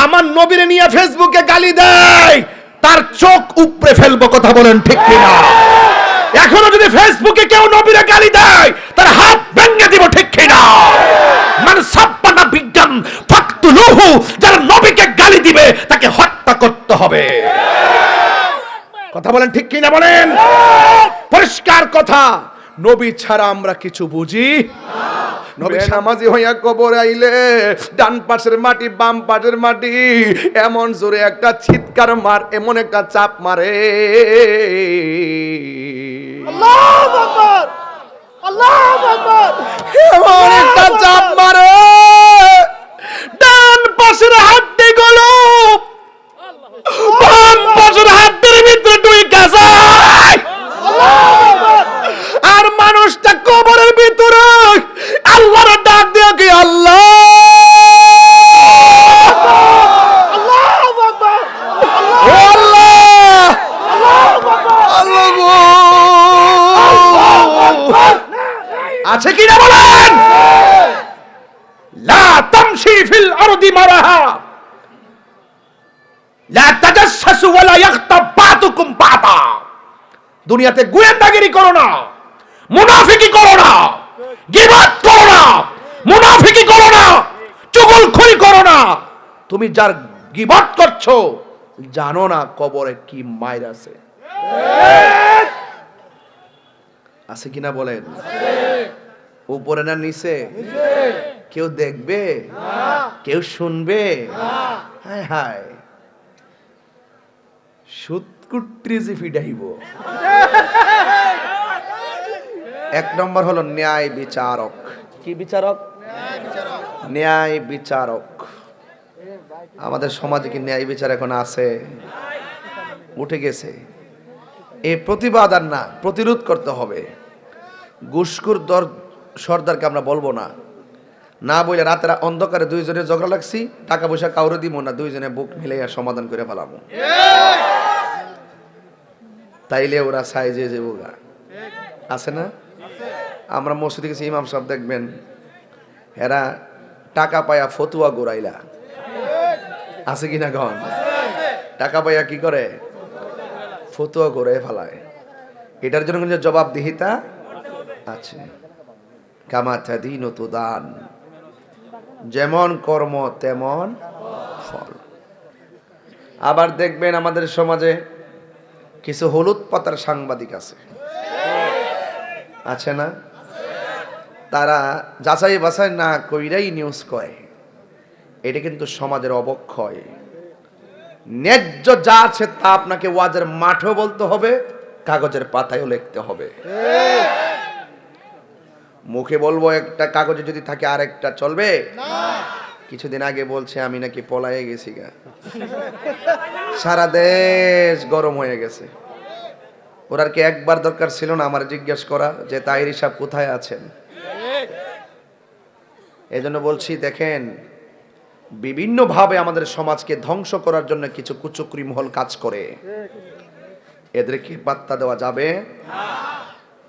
আমার নবীরে নিয়ে ফেসবুকে গালি দেয়, তার চোখ উপড়ে ফেলবো। কথা বলেন ঠিক কিনা? এখনো যদি ফেসবুকে কেউ নবীরে গালি দেয়, তার হাত ভেঙে দিব। ঠিক কিনা? মানে সাব্বানা বিজ্ঞান ফাকতুলুহু, যারা নবীকে গালি দিবে তাকে হত্যা করতে হবে। কথা বলেন ঠিক কিনা? বলেন। পরিষ্কার কথা, নবী ছাড়া আমরা কিছু বুঝি না। নবী নামাজি হইয়া কবর আইলে ডান পাশের মাটি বাম পাশের মাটি এমন জোরে একটা চিৎকার মার, এমন একটা চাপ মারে, আল্লাহু আকবার, আল্লাহু আকবার, এমন একটা চাপ মারে, ডান পাশের হাড্ডি গুলো বাম পাশের হাড্ডির ভিতরে ঢুকে যায়। আর মানুষটা কবরের ভিতরে আল্লাহর ডাক দিয়ে কি আল্লাহ, আল্লাহু আকবার, ও আল্লাহ, আল্লাহ গো। আছে কি না বলেন? লা তামশি ফিল আরদি মারাহা লা তাজাসসু ওয়া লা ইয়াগতাব বাতুকুম বাতা। দুনিয়াতে গোয়েন্দাগিরি করো না, মুনাফিকি করো না, গীবত করো না, মুনাফিকি করো না, চুগলখড়ি করো না। তুমি যার গীবত করছো জানো না কবরে কি মায়ের আছে। আছে কিনা বলেন? উপরে না নিচে? কেউ দেখবে? কেউ শুনবে? হায় হায়, সুৎকুট্রি যে ফিডাইব। এক নম্বর হলো ন্যায় বিচারক। কি বিচারক? ন্যায় বিচারক। আমাদের সমাজে কি ন্যায় বিচার এখন আছে? উঠে গেছে। এই প্রতিবাদ আর না, প্রতিরোধ করতে হবে। ঘুষখোর সর্দারকে আমরা বলবো না, না বলে রাতের অন্ধকারে দুইজনে ঝগড়া লাগছি, টাকা পয়সা কাউরে দিব না, দুইজনে বুক মিলাইয়া সমাধান করে ফেলাবো। তাইলে ওরা সাইজে যে বোগা আছে না? আমরা মসজিদে গেছি, ইমাম সাহেব দেখবেন এরা টাকা পায়া ফতুয়া গোড়াইলা। আছে কিনা গন? টাকা পায়া কি করে? ফতুয়া গোড়ায় ফেলায়। এটার জন্য কিন্তু জবাবদিহিতা আছে। কামা তাদিনু তুদান, যেমন কর্ম তেমন ফল। আবার দেখবেন আমাদের সমাজে কিছু হলুদ পাতার সাংবাদিক আছে না? তারা যাচাই বাছাই না কইরাই নিউজ কয়। এটা কিন্তু সমাজের অবক্ষয়। ন্যায্য যা আছে তা আপনাকে ওয়াজের মাঠেও বলতে হবে, কাগজের পাতায়ও লিখতে হবে। মুখে বলবো একটা, কাগজে যদি থাকে আরেকটা চলবে না। কিছুদিন আগে বলছে আমি নাকি পলায়ে গেছি গা, সারা দেশ গরম হয়ে গেছে। ওরার কি একবার দরকার ছিল না আমার জিজ্ঞেস করা যে তাহির সাহেব কোথায় আছেন? এজন্য বলছি, দেখেন বিভিন্ন ভাবে আমাদের সমাজকে ধ্বংস করার জন্য কিছু কুচক্রী মহল কাজ করে, এদেরকে পাত্তা দেওয়া যাবে না,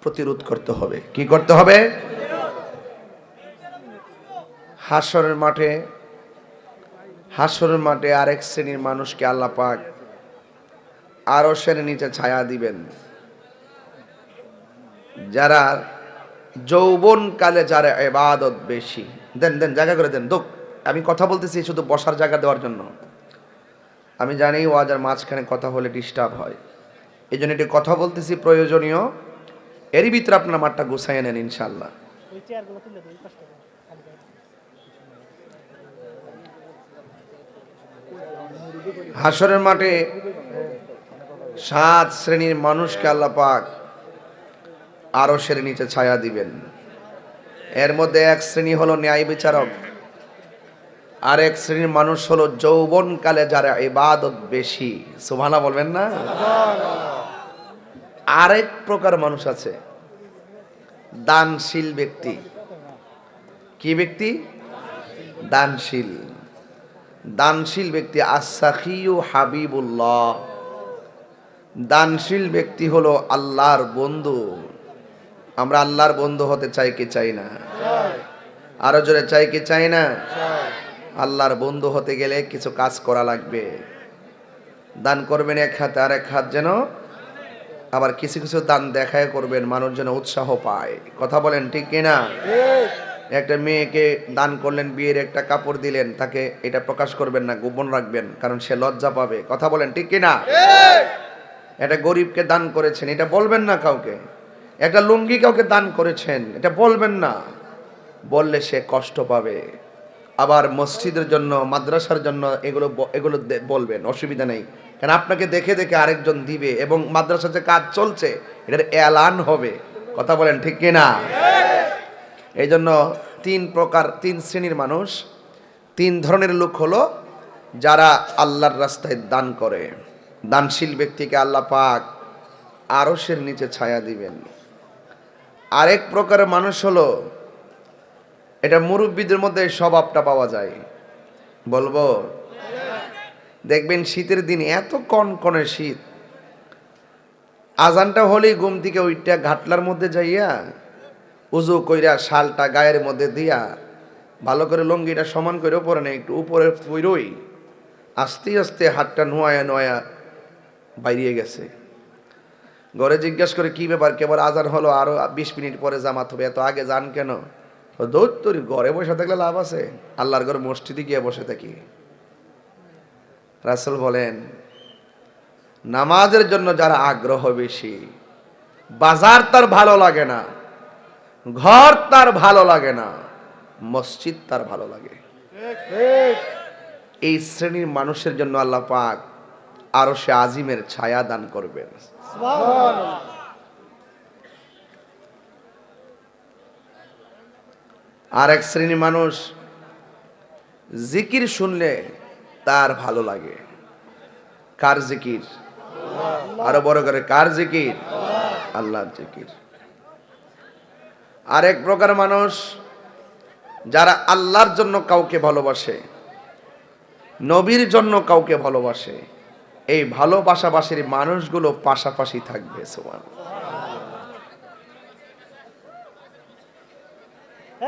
প্রতিরোধ করতে হবে। কি করতে হবে? হাসরের মাঠে আরেক শ্রেণীর মানুষকে আল্লাহ পাক আরশের নিচে ছায়া দিবেন, যারা যৌবন কালে যারা ইবাদত বেশি। দেন জায়গা করে দেন। দুঃখ আমি কথা বলতেছি শুধু বসার জায়গা দেওয়ার জন্য। আমি জানি ওয়াজের মাঝখানে কথা হলে ডিস্টার্ব হয়, এই জন্য এটি কথা বলতেছি প্রয়োজনীয়। এরই ভিতরে আপনার মাঠটা গুছাইয়ে নেন ইনশাল্লাহ। হাসরের মাঠে 7 শ্রেণীর মানুষকে আল্লাহ পাক আরশের নিচে ছায়া দিবেন। এর মধ্যে এক শ্রেণী হলো ন্যায় বিচারক, আর এক শ্রেণীর মানুষ হলো যৌবন কালে যারা ইবাদত বেশি। সুবহানাল্লাহ বলবেন না? আরেক প্রকার মানুষ আছে দানশীল ব্যক্তি। কি ব্যক্তি? দানশীল ব্যক্তি। আস-সাখিয়ু হাবিবুল্লাহ। দানশীল ব্যক্তি হলো আল্লাহর বন্ধু। আমরা আল্লাহর বন্ধু হতে চাই কি চাই না? আরো জোরে চাই কি চাই না? আল্লাহর বন্ধু হতে গেলে কিছু কাজ করা লাগবে। দান করবেন এক হাতে, আর এক হাত যেন আবার কিছু কিছু দান দেখায় করবেন, মানুষ যেন উৎসাহ পায়। কথা বলেন ঠিক কিনা? একটা মেয়েকে দান করলেন, বিয়ের একটা কাপড় দিলেন, তাকে এটা প্রকাশ করবেন না, গোপন রাখবেন, কারণ সে লজ্জা পাবে। কথা বলেন ঠিক কিনা? একটা গরিবকে দান করেছেন, এটা বলবেন না কাউকে। একটা লুঙ্গি কাউকে দান করেছেন, এটা বলবেন না, বললে সে কষ্ট পাবে। আবার মসজিদের জন্য, মাদ্রাসার জন্য এগুলো বলবেন, অসুবিধা নেই, কারণ আপনাকে দেখে দেখে আরেকজন দিবে এবং মাদ্রাসার যে কাজ চলছে এটার এলান হবে। কথা বলেন ঠিক কিনা? এই জন্য তিন শ্রেণীর মানুষ, তিন ধরনের লোক হলো যারা আল্লাহর রাস্তায় দান করে। দানশীল ব্যক্তিকে আল্লাহ পাক আরশের নিচে ছায়া দিবেন। আরেক প্রকারের মানুষ হলো, এটা মুরব্বীদের মধ্যে স্বভাবটা পাওয়া যায়, বলবো? দেখবেন শীতের দিন এত কনকনে শীত, আজানটা হলেই ঘুম থেকে ওইটা ঘাটলার মধ্যে যাইয়া উজু কইরা শালটা গায়ের মধ্যে দিয়া ভালো করে লুঙ্গিটা সমান করে উপরে নেই, একটু উপরে পইরই আস্তে আস্তে হাতটা নোয়া নোয়া বাইরিয়ে গেছে। ঘরে জিজ্ঞাসা করে কি ব্যাপার, কেবল আজান হলো, আরো 20 মিনিট পরে জামাত হবে, এত আগে যান কেন? দৌড় তোর ঘরে বসে থাকলে লাভ আছে, আল্লাহর ঘরে মসজিদে গিয়ে বসে থাকি। রাসূল বলেন, নামাজের জন্য যারা আগ্রহ বেশি, বাজার তার ভালো লাগে না, ঘর তার ভালো লাগে না, মসজিদ তার ভালো লাগে। এই শ্রেণীর মানুষের জন্য আল্লাহ পাক আরশে আজিমের ছায়া দান করবেন। আর এক শ্রেণীর মানুষ জিকির শুনলে তার ভালো লাগে। কার জিকির? আরো বড় করে, কার জিকির? আল্লাহর জিকির। আরেক প্রকার মানুষ যারা আল্লাহর জন্য কাউকে ভালোবাসে, নবীর জন্য কাউকে ভালোবাসে, এই ভালোবাসাবাসীর মানুষগুলো পাশাপাশি থাকবে। সুবহানাল্লাহ।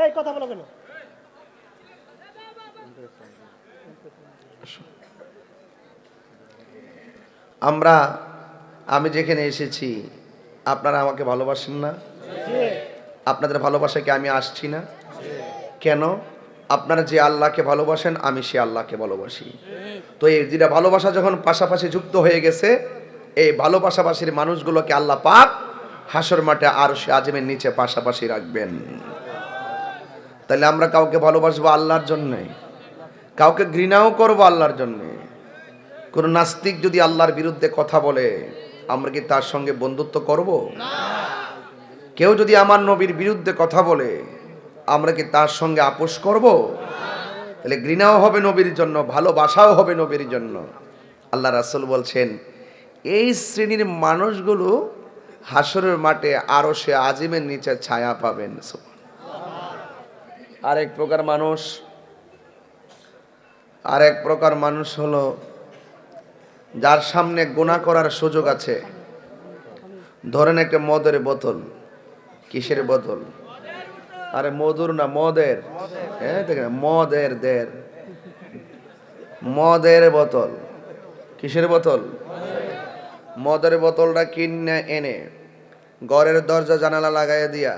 এই কথা বলো কেন? আমি যেখানে এসেছি আপনারা আমাকে ভালোবাসেন না? আপনাদের ভালোবাসায় কি আমি আসছি না? কেন? আপনারা যে আল্লাহকে ভালোবাসেন, আমি সে আল্লাহকে ভালোবাসি। তো এই যেটা ভালোবাসা যখন পাশাপাশি যুক্ত হয়ে গেছে, এই ভালোবাসাবাসীর মানুষগুলোকে আল্লাহ পাক হাসর মাঠে আরশে আজিমের নিচে পাশাপাশি রাখবেন। তাহলে আমরা কাউকে ভালোবাসবো আল্লাহর জন্যে, কাউকে ঘৃণাও করবো আল্লাহর জন্যে। কোন নাস্তিক যদি আল্লাহর বিরুদ্ধে কথা বলে, আমরা কি তার সঙ্গে বন্ধুত্ব করব? কেউ যদি আমার নবীর বিরুদ্ধে কথা বলে, আমরা কি তার সঙ্গে আপোষ করব? তাহলে ঘৃণাও হবে নবীর জন্য, ভালোবাসাও হবে নবীর জন্য। আল্লাহ রাসূল বলছেন, এই শ্রেণীর মানুষগুলো হাসরের মাঠে আরশে আজিমের নিচে ছায়া পাবেন। আরেক প্রকার মানুষ হলো যার সামনে গুনাহ করার সুযোগ আছে। ধরেন একটা মদের বোতল। কিসের বোতল? আরে মধুর না, মদের। হ্যাঁ দেখেন, মদের বোতল। কিসের বোতল? মদের বোতলটা কিনে এনে ঘরের দরজা জানালা লাগাইয়া দিয়া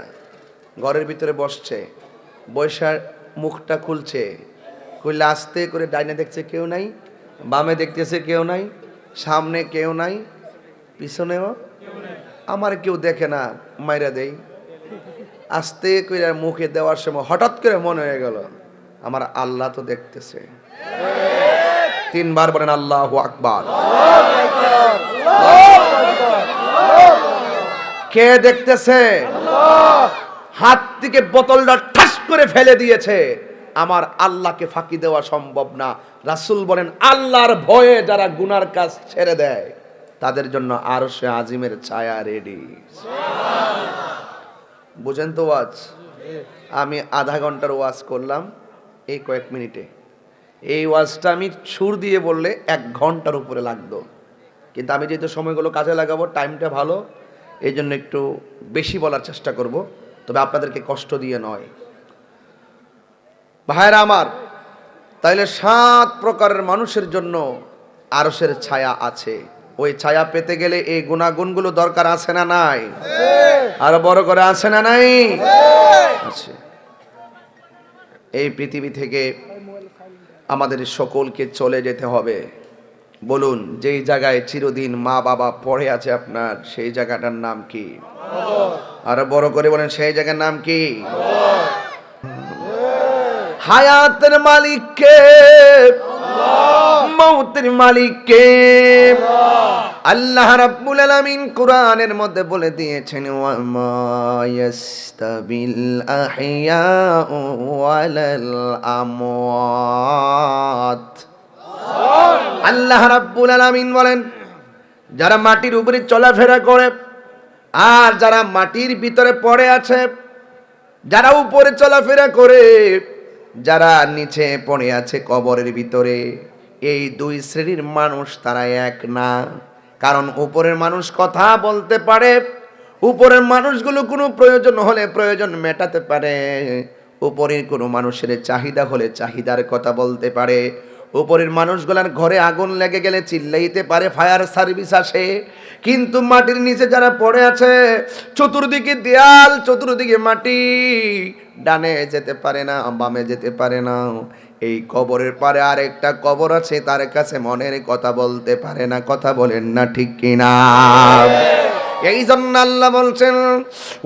ঘরের ভিতরে বসছে, বৈশার মুখটা খুলছে, খুললে আস্তে করে ডাইনে দেখছে কেউ নাই, বামে দেখতেছে কেউ নাই, সামনে কেউ নাই, পিছনেও আমার কেউ দেখে না, মাইরা দেই। আস্তে করে মুখে দেওয়ার সময় হঠাৎ করে মনে হয়ে গেল, আমার আল্লাহ তো দেখতেছে। 3 বার বলেন আল্লাহু আকবার। কে দেখতেছে? হাত থেকে বোতলটা ঠাস করে ফেলে দিয়েছে। আমার আল্লাহকে ফাঁকি দেওয়া সম্ভব না। রাসূল বলেন, আল্লাহর ভয়ে যারা গুনার কাজ ছেড়ে দেয়, তাদের জন্য আরশে আজিমের ছায়া রেডি। বুঝেন তো ওয়াজ? আমি আধা ঘন্টার ওয়াজ করলাম এই কয়েক মিনিটে। এই ওয়াজটা আমি সুর দিয়ে বললে 1 ঘন্টার উপরে লাগতো, কিন্তু আমি যেহেতু সময়গুলো কাজে লাগাবো, টাইমটা ভালো, এই জন্য একটু বেশি বলার চেষ্টা করব, তবে আপনাদেরকে কষ্ট দিয়ে নয়। ভাইরা আমার, তাইলে 7 প্রকারের মানুষের জন্য আরশের ছায়া আছে। ওই ছায়া পেতে গেলে এই গুণাগুণগুলো দরকার আছে না নাই? আর বড় করে আছে না নাই? আছে। এই পৃথিবী থেকে আমাদের সকলকে চলে যেতে হবে। বলুন, যেই জায়গায় চিরদিন মা বাবা পড়ে আছে আপনার, সেই জায়গাটার নাম কি? আর বড় করে বলেন, সেই জায়গার নাম কি? হায়াতের মালিক কে? মৌতের মালিক কে? আল্লাহ রাব্বুল আলামিন কোরআনের মধ্যে বলে দিয়েছেন, ওয়া মা ইয়াস্তাবিল আহইয়াউ ওয়ালাল আমওয়াত। আল্লাহ রাব্বুল আলামিন বলেন, যারা মাটির উপরে চলাফেরা করে আর যারা মাটির ভিতরে পড়ে আছে, যারা উপরে চলাফেরা করে, যারা নিচে পড়ে আছে কবরের ভিতরে, এই দুই শ্রেণীর মানুষ তারা এক না। কারণ উপরের মানুষ কথা বলতে পারে, উপরের মানুষগুলো কোনো প্রয়োজন হলে প্রয়োজন মেটাতে পারে, উপরের কোনো মানুষের চাহিদা হলে চাহিদার কথা বলতে পারে, উপরের মানুষগুলার ঘরে আগুন লেগে গেলে চিল্লাইতে পারে, ফায়ার সার্ভিস আসে। কিন্তু মাটির নিচে যারা পড়ে আছে, চতুর্দিকে দেয়াল, চতুর্দিকে মাটি, ডানে যেতে পারে না, বামে যেতে পারে না। এই কবরের পারে আর একটা কবর আছে, তার কাছে মনের কথা বলতে পারে না। কথা বলেন না ঠিক কিনা? এই জন্য আল্লাহ বলছেন,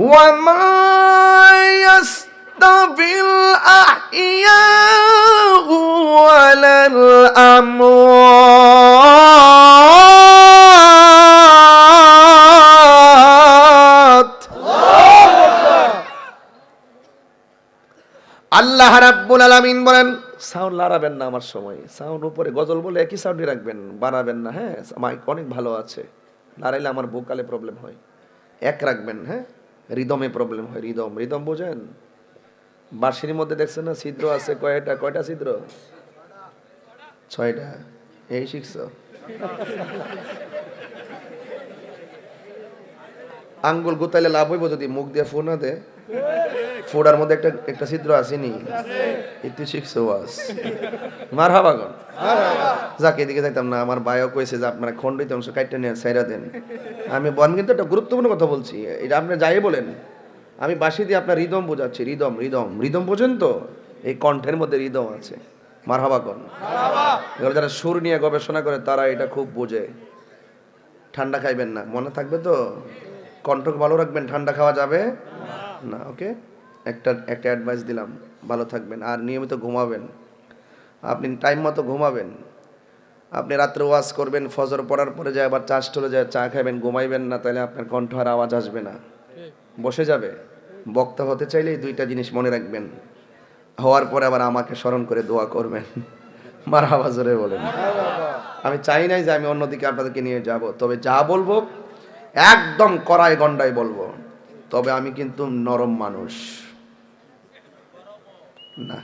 ওয়া মা ইয়াস্তাবিল আহইয়াউ ওয়ালাল আমওয়াত। আল্লাহ রাব্বুল আলামিন বলেন, সাউন্ড লড়াবেন না আমার সময়, সাউন্ড উপরে গজল বলে একই সাউন্ডই রাখবেন, বাড়াবেন না। হ্যাঁ, মাইক অনেক ভালো আছে, লড়াইলে আমার ভোকালে প্রবলেম হয়। এক রাখবেন, হ্যাঁ, রিদমে প্রবলেম হয়। রিদম, রিদম বোঝেন? বাঁশির মধ্যে দেখছেন না ছিদ্র আছে কয়টা? কয়টা ছিদ্র? 6টা। এই শিখছো? আঙ্গুল গুতাইলে লাভ হইব যদি মুখ দিয়ে ফু না দে। ফোড়ার মধ্যে একটা একটা ছিদ্র আসেনি, একটু শিখছো ওয়াজ। মারহাবা গন। যাকে এদিকে যাইতাম না, আমার বায়ক কইছে যে আপনারা খণ্ডিত অংশ কাইটটা নিয়ে ছাইরা দেন। আমি কিন্তু একটা গুরুত্বপূর্ণ কথা বলছি, এটা আপনি যাই বলেন। আমি বাঁশি দিয়ে আপনার রিদম বোঝাচ্ছি। রিদম, রিদম, রিদম বোঝেন তো? এই কণ্ঠের মধ্যে রিদম আছে। মারহাবা গন। এবার যারা সুর নিয়ে গবেষণা করে তারা এটা খুব বোঝে। ঠান্ডা খাইবেন না, মনে থাকবে তো? কণ্ঠ ভালো রাখবেন, ঠান্ডা খাওয়া যাবে না। ওকে, একটা অ্যাডভাইস দিলাম, ভালো থাকবেন। আর নিয়মিত ঘুমাবেন, আপনি টাইম মতো ঘুমাবেন। আপনি রাত্রে ওয়াজ করবেন, ফজর পড়ার পরে যায় আবার চা স্টলে যায় চা খাবেন, ঘুমাইবেন না, তাহলে আপনার কণ্ঠ আর আওয়াজ আসবে না, বসে যাবে। বক্তা হতে চাইলে এই 2টা জিনিস মনে রাখবেন। হওয়ার পরে আবার আমাকে স্মরণ করে দোয়া করবেন। মারহাবা জোরে বলেন। আমি চাই নাই যে আমি অন্যদিকে আপনাদেরকে নিয়ে যাব, তবে যা বলবো একদম কড়াই গন্ডাই বলবো। তবে আমি কিন্তু নরম মানুষ না।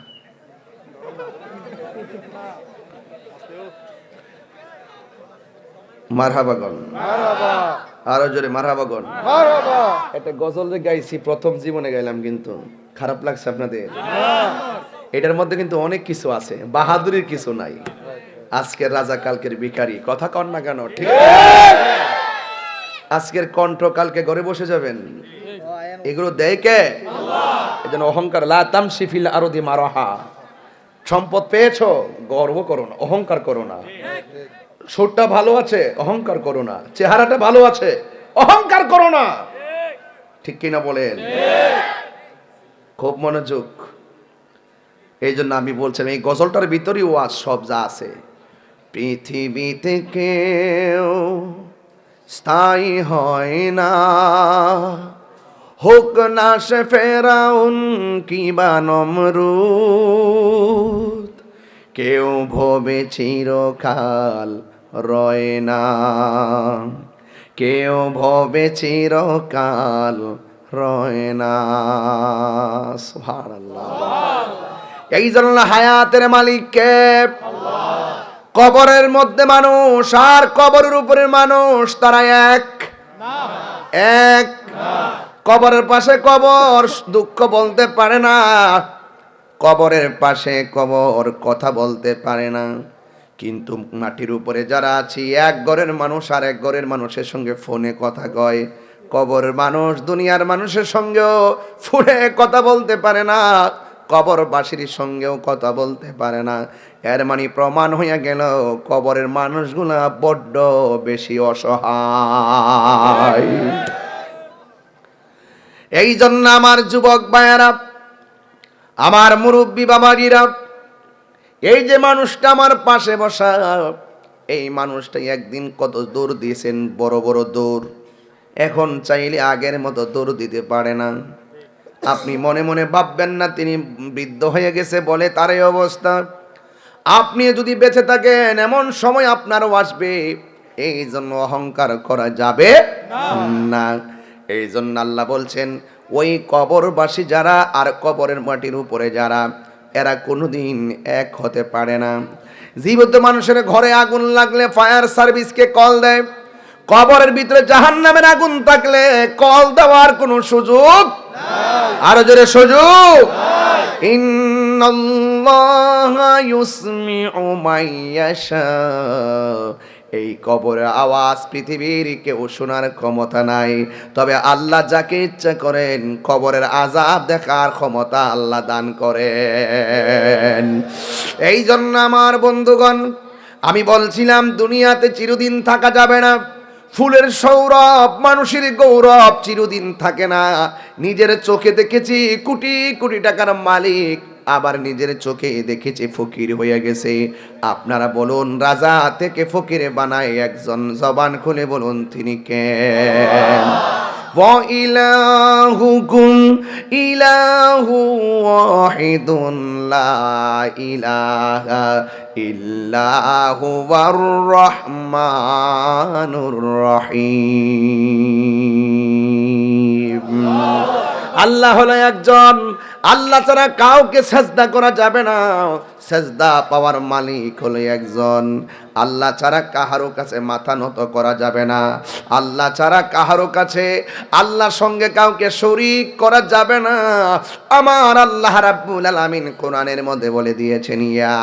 মারহাবাগন, আরো জোরে মারহাবাগন। একটা গজল গাইছি, প্রথম জীবনে গাইলাম, কিন্তু খারাপ লাগছে আপনাদের? এটার মধ্যে কিন্তু অনেক কিছু আছে, বাহাদুরির কিছু নাই। আজকের রাজা কালকের ভিখারি, কথা কন না কেন? ঠিক, আজকের কণ্ঠ কালকে ঘরে বসে যাবেন। এগুলো দেয় কে? এজন্য অহংকার, লা তামশি ফিল আরদি মারাহা। সম্পদ পেয়েছো, গর্ব করো না, অহংকার করো না। সুরটা ভালো আছে, অহংকার করো না। চেহারাটা ভালো আছে, অহংকার করো না। ঠিক কিনা বলেন? খুব মনোযোগ। এই জন্য আমি বলছিলাম, এই গজলটার ভিতরেই ওয়াজ সব যা আছে। পৃথিবীতে কেউ স্থায়ী হয় না, হোক না সে ফেরাউন কিবা নমরুদ, কেউ ভবে চিরকাল রয় না, কেউ ভবে চিরকাল রয় না। সুবহানাল্লাহ। এই জন্য হায়াতের মালিক কে? কবরের মধ্যে মানুষ আর কবরের উপরের মানুষ তারা এক এক। কবরের পাশে কবর দুঃখ বলতে পারে না, কবরের পাশে কবর কথা বলতে পারে না, কিন্তু মাটির উপরে যারা আছি এক ঘরের মানুষ আর এক ঘরের মানুষের সঙ্গে ফোনে কথা কয়। কবরের মানুষ দুনিয়ার মানুষের সঙ্গেও ফোনে কথা বলতে পারে না, কবরবাসীর সঙ্গেও কথা বলতে পারে না। এর মানে প্রমাণ হইয়া গেল কবরের মানুষগুলা বড্ড বেশি অসহায়। এই জন্য আমার যুবক ভাইয়েরা, আমার মুরব্বী বাবাজিরা, এই যে মানুষটা আমার পাশে বসা, এই মানুষটাই একদিন কত দৌড় দিয়েছেন, বড় বড় দৌড়। এখন চাইলে আগের মতো দৌড় দিতে পারে না। আপনি মনে মনে ভাববেন না তিনি বৃদ্ধ হয়ে গেছে বলে তার এই অবস্থা। আপনি যদি বেঁচে থাকেন এমন সময় আপনারও আসবে, এই জন্য অহংকার করা যাবে না। এই জন্য আল্লাহ বলছেন ওই কবরবাসী যারা আর কবরের মাটির উপরে যারা, এরা কোনোদিন এক হতে পারে না। জীবিত মানুষের ঘরে আগুন লাগলে ফায়ার সার্ভিসকে কল দেয়, কবরের ভিতরে জাহান্নামের আগুন থাকলে কল দেওয়ার কোনো সুযোগ আরো জোরে সুযোগ। ইন্নাল্লাহা ইউসমিউ মাইয়াশা, এই কবরের আওয়াজ পৃথিবীর কেউ শোনার ক্ষমতা নাই, তবে আল্লাহ যাকে ইচ্ছা করেন কবরের আযাব দেখার ক্ষমতা আল্লাহ দান করেন। এই জন্য আমার বন্ধুগণ, আমি বলছিলাম দুনিয়াতে চিরদিন থাকা যাবে না। ফুলের সৌরভ মানুষের গৌরব চিরদিন থাকে না। নিজের চোখে দেখেছি কোটি কোটি টাকার মালিক, আবার নিজের চোখে দেখেছি ফকির হয়ে গেছে। আপনারা বলুন রাজা থেকে ফকিরে বানায় একজন, জবান খুলে বলুন তিনি কে? ওয়া ইলাহুকুম ইলাহু ওয়াহিদুন লা ইলাহা ইল্লাহু ওয়ার রহমানুর রহিম। আল্লাহ হলো একজন, আল্লাহ ছাড়া কাউকে সেজদা করা যাবে না। সেজদা পাওয়ার মালিক হলো একজন, আল্লাহ ছাড়া কাহারো কাছে মাথা নত করা যাবে না। আল্লাহ ছাড়া কাহারো কাছে আল্লাহর সঙ্গে কাউকে শরীক করা যাবে না। আমার আল্লাহ রাব্বুল আলামিন কোরআনের মধ্যে বলে দিয়েছেন, ইয়া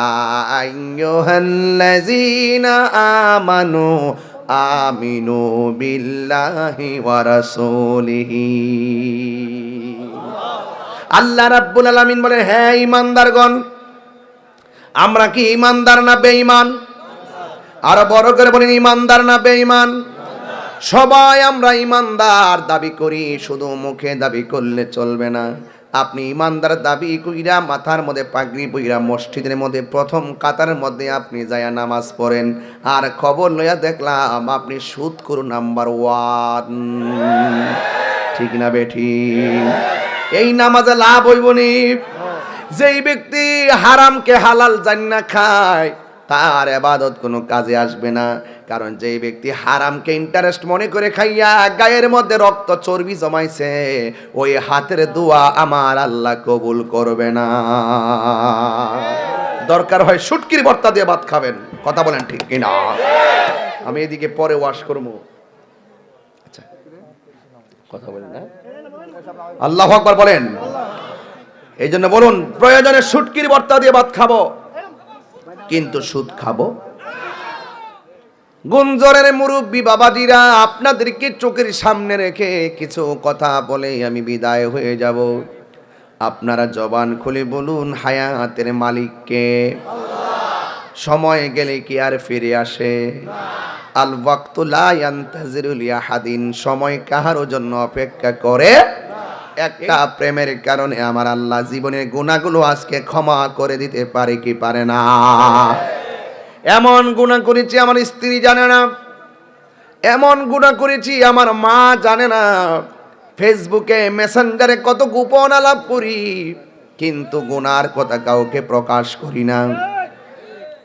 আইয়ুহাল্লাযীনা আমানু আমিনু বিল্লাহি ওয়া রাসূলিহি। আল্লাহ রাব্বুল আলামিন বলে, হ্যাঁ ঈমানদারগণ, আমরা কি ঈমানদার না বেঈমান? আরো বড় করে বলেন, ঈমানদার না বেঈমান? সবাই আমরা ঈমানদার দাবি করি, শুধু মুখে দাবি করলে চলবে না। আপনি ঈমানদার দাবি কইরা মাথার মধ্যে পাগড়ি পইরা মসজিদের মধ্যে প্রথম কাতারের মধ্যে আপনি যায়া নামাজ পড়েন, আর খবর লইয়া দেখলাম আপনি সুদখোর নাম্বার 1। ঠিক না বেঠিক? এই নামাজে লাভ হইব নি? যেই ব্যক্তি হারামকে হালাল জান্না খায় তার ইবাদত কোনো কাজে আসবে না। কারণ যেই ব্যক্তি হারামকে ইন্টারেস্ট মনে করে খাইয়া গায়ের মধ্যে রক্ত চর্বি জমাইছে, ওই হাতের দোয়া আমার আল্লাহ কবুল করবে না। দরকার হয় শুটকির ভর্তা দিয়ে ভাত খাবেন। কথা বলেন ঠিক কিনা? আমি এদিকে পরে ওয়াশ করবো। আচ্ছা, কথা বলেন না? আল্লাহু আকবার বলেন। এই জন্য বলুন, প্রয়োজনে শুটকির ভর্তা দিয়ে ভাত খাবো, কিন্তু সুদ খাবো? গুঞ্জরের মুরব্বী বাবাজিরা, আপনাদেরকে চোখের সামনে রেখে কিছু কথা বলে আমি বিদায় হয়ে যাব। আপনারা জবান খুলে বলুন, হায়াতের মালিক কে? সময় গেলে কি আর ফিরে আসে? আল ওয়াক্তু লা ইয়ান্তাজিরু লিআহাদিন, সময় কাহারও জন্য অপেক্ষা করে। একটা প্রেমের কারণে আমার আল্লাহ জীবনের গুনাহগুলো আজকে ক্ষমা করে দিতে পারে কি পারে না? এমন গুনাহ করেছি আমার স্ত্রী জানে না, এমন গুনাহ করেছি আমার মা জানে না। ফেসবুকে মেসেঞ্জারে কত গোপন আলাপ করি, কিন্তু গুনার কথা কাউকে প্রকাশ করি না।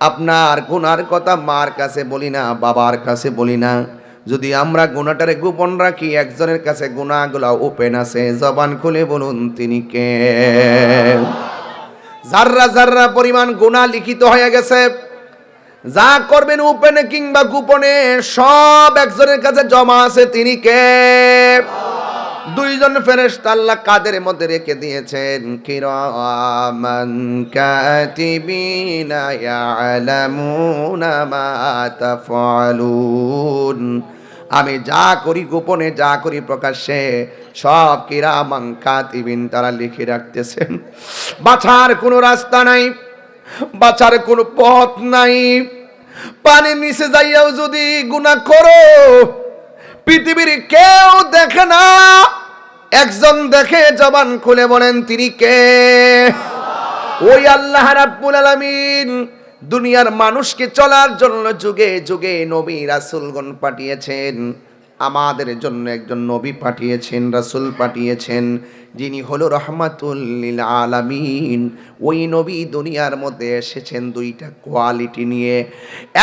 আপনার গুনার কথা মার কাছে বলি না, বাবার কাছে বলি না। যদি আমরা গুনাহটারে গোপন রাখি, একজনের কাছে গুনাহগুলো ওপেন আছে, জবান খুলে বলুন তিনি কে? জাররা জাররা পরিমাণ গুনাহ লিখিত হয়ে গেছে। যা করবেন ওপেনে কিংবা গোপনে সব একজনের কাছে জমা আছে, তিনি কে? দুইজন ফেরেশতা আল্লাহ কাদের মধ্যে রেখে দিয়েছেন, কিরামান কাতিবিনা ইয়ালামুনা মা তাফআলুন। আমি যা করি গোপনে, যা করি প্রকাশ্যে, সব কিরামান কাতিবিন তারা লিখে রাখতেছেন। বাঁচার কোনো রাস্তা নাই, বাঁচার কোনো পথ নাই। পানির নিচে যাইয়াও যদি গুনাহ করো, পৃথিবীর কেউ দেখে না, একজন দেখে, জবান খুলে বলেন তিনি কে? ওই আল্লাহ রাব্বুল আলামিন দুনিয়ার মানুষকে চলার জন্য যুগে যুগে নবী রাসূলগণ পাঠিয়েছেন। আমাদের জন্য একজন নবী পাঠিয়েছেন, রাসূল পাঠিয়েছেন, যিনি হলো রহমাতুল লিল আলামিন। ওই নবী দুনিয়ার মধ্যে এসেছেন দুইটা কোয়ালিটি নিয়ে।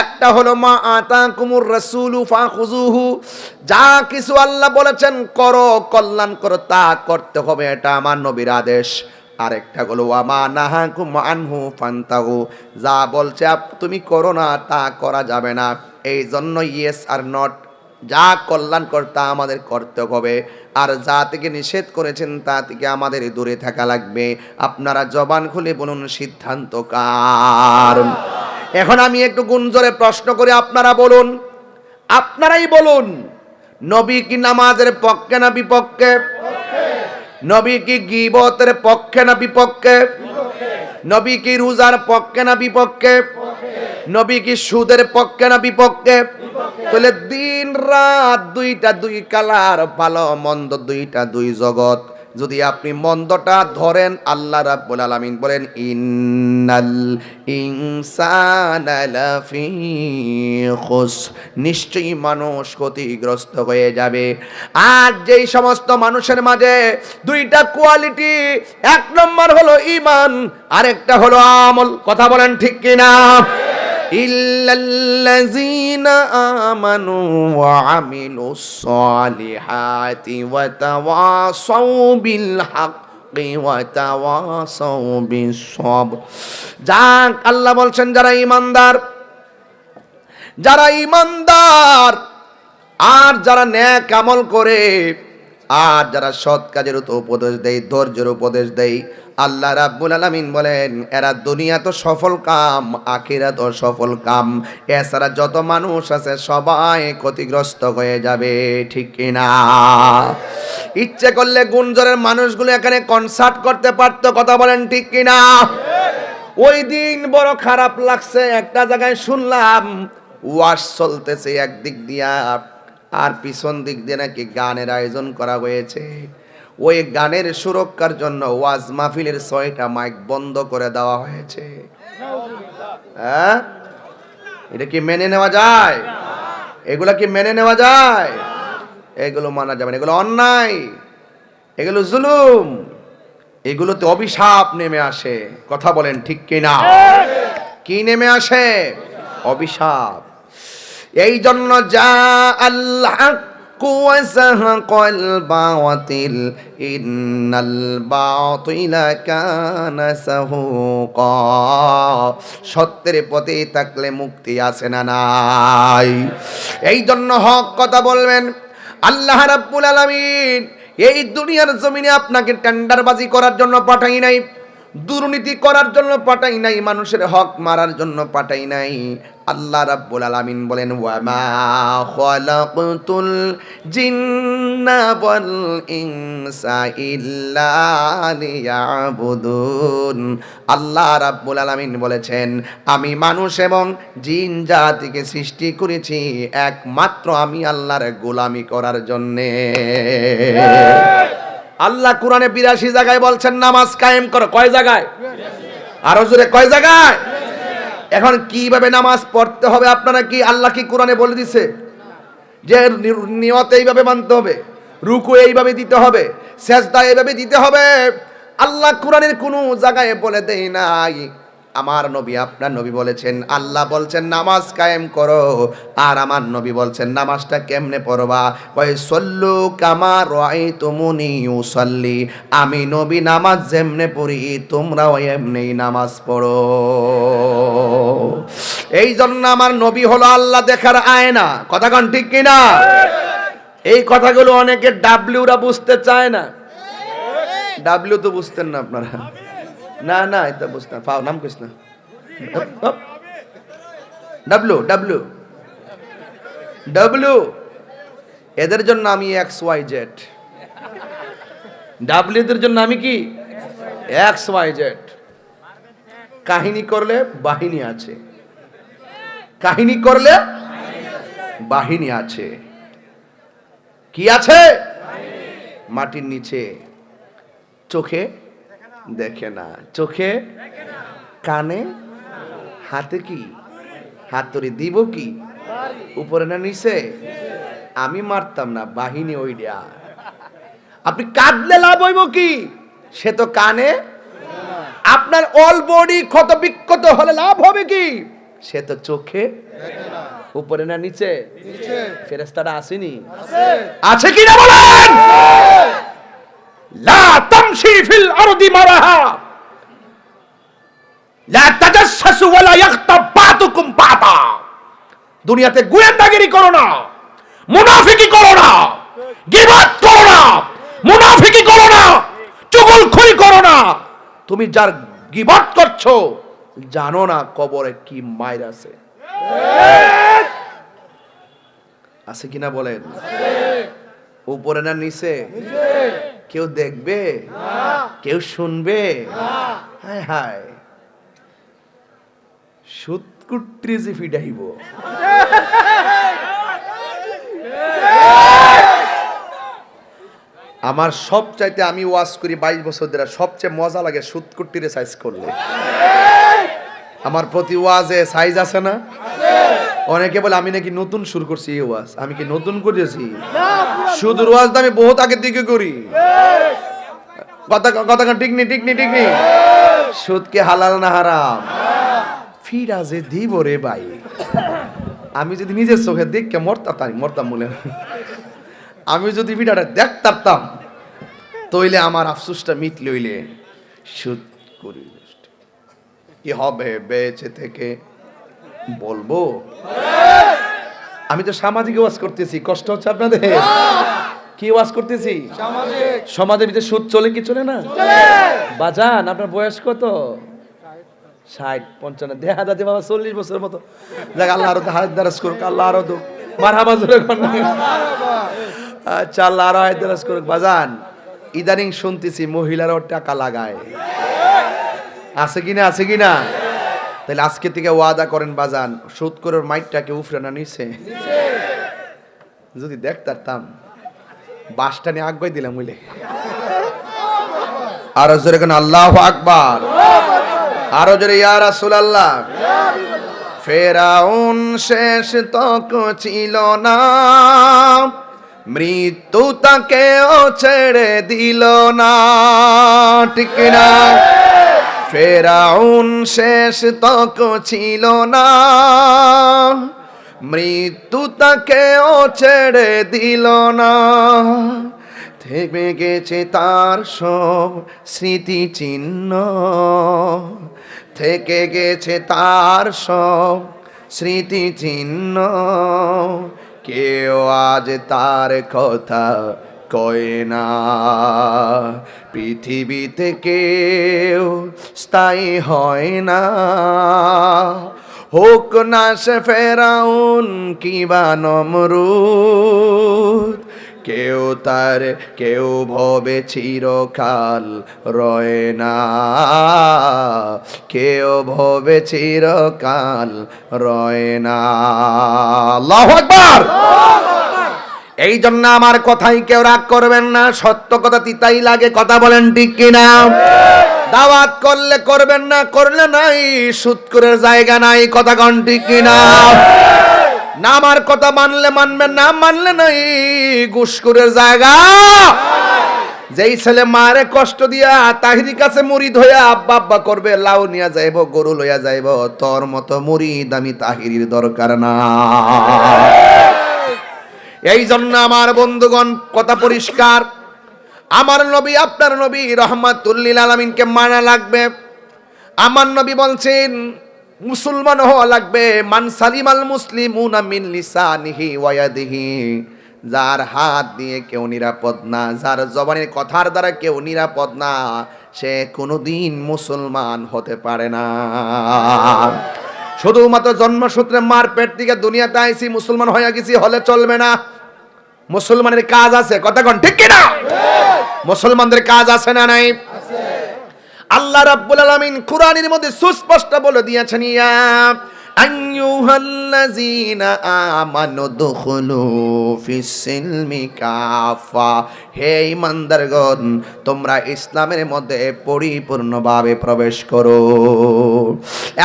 একটা হলো মা আতাকুমুর রাসূলু ফাখুযুহু, যা কিছু আল্লাহ বলেছেন করো, কল্যাণ করো, তা করতে হবে, এটা আমার নবীর আদেশ। আরেকটা হলো ওয়ামা নাহাকুম আনহু ফান্তাহু, যা বলছে তুমি করো না, তা করা যাবে না। এই জন্য ইয়েস আর নট, যা কল্যাণ কর্তা আমাদের করতে হবে, আর যা থেকে নিষেধ করেছেন তা থেকে আমাদের দূরে থাকা লাগবে। আপনারা জবান খুলে বলুন সিদ্ধান্ত কার? এখন আমি একটু গুঞ্জরে প্রশ্ন করে আপনারা বলুন, আপনারাই বলুন, নবী কি নামাজের পক্ষে না বিপক্ষে? নবী কি গীবতের পক্ষে না বিপক্ষে? নবী কি রোজার পক্ষে না বিপক্ষে? নবী কি সুদের পক্ষে না বিপক্ষে? তাহলে দিন রাত দুইটা, দুই কালার, ভালো মন্দ দুইটা, দুই জগৎ। যদি আপনি মন্দটা ধরেন, আল্লাহ রাব্বুল আলামিন বলেন ইন্নাল ইনসানা লাফি খুসর, নিশ্চয়ই মানুষ ক্ষতিগ্রস্ত হয়ে যাবে। আর যেই সমস্ত মানুষের মাঝে দুইটা কোয়ালিটি, এক নম্বর হলো ঈমান, আরেকটা হলো আমল। কথা বলেন ঠিক কিনা? ইল্লাল্লাযীনা আমানু ওয়া আমিলুস সালিহাতি ওয়া তাওয়াসাউ বিল হাক্কি ওয়া তাওয়াসাউ বিস সবর। যাক, আল্লাহ বলছেন যারা ঈমানদার, যারা ঈমানদার আর যারা নেক আমল করে, আর যারা সৎ কাজের উপদেশ দেয়, ধৈর্যের উপদেশ দেয়, আল্লাহ রাব্বুল আলামিন বলেন এরা দুনিয়া তো সফল কাম, আখিরাত তো সফল কাম। এছাড়া যত মানুষ আছে সবাই ক্ষতিগ্রস্ত হয়ে যাবে। ঠিক কিনা? ইচ্ছে করলে গুঞ্জরের মানুষগুলো এখানে কনসার্ট করতে পারতো। কথা বলেন ঠিক কিনা? ওই দিন বড় খারাপ লাগছে, একটা জায়গায় শুনলাম ওয়াজ চলতেছে একদিক দিয়া, আর পিছন দিক দিয়ে নাকি গানের আয়োজন করা হয়েছে। ওই গানের সুরক্ষার জন্য ওয়াজ মাহফিলের 6টা মাইক বন্ধ করে দেওয়া হয়েছে। হ্যাঁ, এটা কি মেনে নেওয়া যায়? এগুলা কি মেনে নেওয়া যায়? এগুলো মানা যাবে না, এগুলো অন্যায়, এগুলো জুলুম, এগুলোতে অভিশাপ নেমে আসে। কথা বলেন ঠিক কিনা? কি নেমে আসে? অভিশাপ। এই জন্য যা আল্লাহ ওয়াসাহাকাল বাতিল ইন্নাল বাতিলা কানা সাহুকা, সত্যের পথে থাকলে মুক্তি আছে না নাই? এই জন্য হক কথা বলবেন। আল্লাহ রাব্বুল আলামিন এই দুনিয়ার জমিনে আপনাকে টেন্ডারবাজি করার জন্য পাঠাই নাই, দুর্নীতি করার জন্য পাঠাই নাই, মানুষের হক মারার জন্য পাঠাই নাই। আল্লাহ রাব্বুল আলামিন বলেন ওয়ামা খালাকতুল জিন্না ওয়াল ইনসা ইল্লা লিয়াবুদুন। আল্লাহ রাব্বুল আলামিন বলেছেন আমি মানুষ এবং জিন জাতিকে সৃষ্টি করেছি একমাত্র আমি আল্লাহর গোলামি করার জন্যে। আল্লাহ কোরআনে 82 জায়গায় বলছেন নামাজ কায়েম করো। কয় জায়গায়? আরো জোরে কয় জায়গায়? এখন কিভাবে নামাজ পড়তে হবে আপনারা কি আল্লাহ কি কোরআনে বলে দিছে যে নিয়ত এইভাবে মানতে হবে, রুকু এইভাবে দিতে হবে, সেজদা এইভাবে দিতে হবে? আল্লাহ কোরআনের কোনো জায়গায় বলে দেয় নাই। আমার নবী আপনার নবী বলেছেন, আল্লাহ বলছেন নামাজ কায়েম করো, আর আমার নবী বলছেন নামাজটা কেমনে পড়বা? কয় সল্লু কামা রাআইতুমুনি উসাল্লি, আমি নবী নামাজ যেমনে পড়ি তোমরাও এমনি নামাজ পড়ো। এই জন্য আমার নবী হলো আল্লাহ দেখার আয়না। কথা কোন ঠিক কিনা? এই কথাগুলো অনেকে ডাব্লিউরা বুঝতে চায় না। ডাব্লিউ তো বুঝতেন না আপনারা? না না, এটা বুঝতেন পাও নাম কইস না। ডাব্লিউ ডাব্লিউ ডাব্লিউ এদের জন্য আমি এক্স ওয়াই জেড, ডাব্লিউ দের জন্য আমি কি এক্স ওয়াই জেড। কাহিনী করলে বাহিনী আছে, কাহিনী করলে বাহিনী আছে। কি আছে? মাটির নিচে চোখে দেখে না, চোখে কানে হাতে কি হাতুড়ি দিব কি উপরে না নিচে? আমি মারতাম না, বাহিনী ওইটা। আপনি কাঁদলে লাভ হইব কি? সে তো কানে। আপনার অল বডি ক্ষত বিক্ষত হলে লাভ হবে কি? সে তো চোখে উপরে না নিচে? ফেরেশতারা আসেনি? আছে কি না বলেন? লা তামশি ফিল আরদি মারাহা লা তাজাসসু ওয়ালা ইয়াগতাব বাতুকুম বাতা। দুনিয়াতে গোয়েন্দাগিরি করো না, মুনাফিকি করো না, গীবত করো না, মুনাফিকি করো না, চুগলখড়ি করো না। তুমি যার গীবত করছো জানো না কবরে কি মাইর আছে। আছে কিনা বলেন? উপরে না নিচে? কেউ দেখবে? কেউ শুনবে? হায় হায়, সুৎকুট্রি যে ফিডাইব। আমার সবচাইতে, আমি ওয়াজ করি 22 বছর ধরে, সবচেয়ে মজা লাগে সুৎকুট্টিরে সাইজ করলে। আমার প্রতি ওয়াজে সাইজ আছে না? অনেকে বলে আমি নাকি নতুন শুরু করছি এই ওয়াজ। আমি কি নতুন করেছি? শুধু ওয়াজ তো আমি বহুত আগের দিকে করি। কথা ঠিক নি, ঠিক নি, ঠিক নি। সুদ কে হালাল না হারাম? ফিরাজে দিব রে ভাই। আমি যদি নিজের চোখে দেখকে মরতাম বলে, আমি যদি ভিডিওটা দেখতাম তইলে আমার আফসোসটা মিট লইলে। সুদ করি কি হবে বেঁচে থেকে বলবো? আমি তো সামাজিক ওয়াজ করতেছি, কষ্ট হচ্ছে আপনাদের? কি ওয়াজ করতেছি? সমাজের ভিতরে সুদ চলে কি চলে না? বাজান আপনার বয়স কত? 60 55 দেখা যাচ্ছে বাবা 40 বছরের মতো। দেখ আল্লাহ আরো হায়াত দারাজ করুক, আল্লাহ আরো দো মারহাবা জোরে কোন। আচ্ছা আল্লাহ আরো হায়াত দারাজ করুক। বাজান ইদানিং শুনতেছি মহিলারাও টাকা লাগায়। আছে কিনা? আছে কিনা? তাহলে আজকে থেকে ওয়াদা করেন বাজান, সুদ করে মাইটটাকে উফরে না নিছে। যদি দেখতাম বাসটা নিয়ে আগুয়াই দিলাম বুঝলে। আরো জোরে কোন আল্লাহু আকবার, আরো জোরে ইয়া রাসূলুল্লাহ। ফেরাউন শেষ তক ছিল না, মৃত্যু তাকেও ছেড়ে দিল না, ঠিক না? ফেরাউন শেষ তক ছিল না, মৃত্যু তাকেও ছেড়ে দিল না। থেকে গেছে তার সব স্মৃতি চিহ্ন, থেকে গেছে তার সব স্মৃতি চিহ্ন। কেউ আজ তার কথা কয় না, পৃথিবীতে কেউ স্থায়ী হয় না। হোক না সে ফেরাউন কিবা নমরুদ, কেউ ভবে চিরকাল রয় না, কেউ ভবে চিরকাল রয় না। আল্লাহু আকবার। এই জন্য আমার কথাই কেউ রাগ করবেন না, সত্য কথা তিতাই লাগে, কথা বলেন ঠিক কিনা? দাওয়াত করলে করবেন না, করলে নাই, সুৎকুরের জায়গা নাই, কথা কন ঠিক কিনা? না আমার কথা মানলে মানবেন, না মানলে নাই, ঘুষখোরের জায়গা। যেই ছেলে মারে কষ্ট দিয়া তাহিরি কাছে মুরিদ হইয়া আব্বা আব্বা করবে, লাউ নিয়া যাইব, গরু লইয়া যাইব, তোর মতো মুরিদ আমি তাহিরির দরকার না। এই জন্য আমার বন্ধুগণ কথা পরিষ্কার, আমার নবী আপনার নবী রহমাতুল লিল আলামিনকে মানা লাগবে। আমার নবী বলছেন মুসলমান হওয়া লাগবে, মান সালিমাল মুসলিমুনা মিন লিসানিহি ওয়া ইয়াদিহি যার হাত দিয়ে কেউ নিরাপদ না, যার জবানের কথার দ্বারা কেউ নিরাপদ না, সে কোনোদিন মুসলমান হতে পারে না। শুধুমাত্র জন্মসূত্রে মার পেট থেকে দুনিয়াতে আইছি মুসলমান হয়ে গেছি হলে চলবে না। মুসলমানের কাজ আছে, কথা কোন ঠিক কিনা? মুসলমানদের কাজ আছে না নাই? আল্লাহ রাব্বুল আলামিন কুরআনের মধ্যে সুস্পষ্ট বলে দিয়েছেন, ইয়া আইয়ুহাল্লাযীনা আমানু দুখুলু ফিস-সিলমি কাফা, হে ঈমানদারগণ তোমরা ইসলামের মধ্যে পরিপূর্ণভাবে প্রবেশ করো।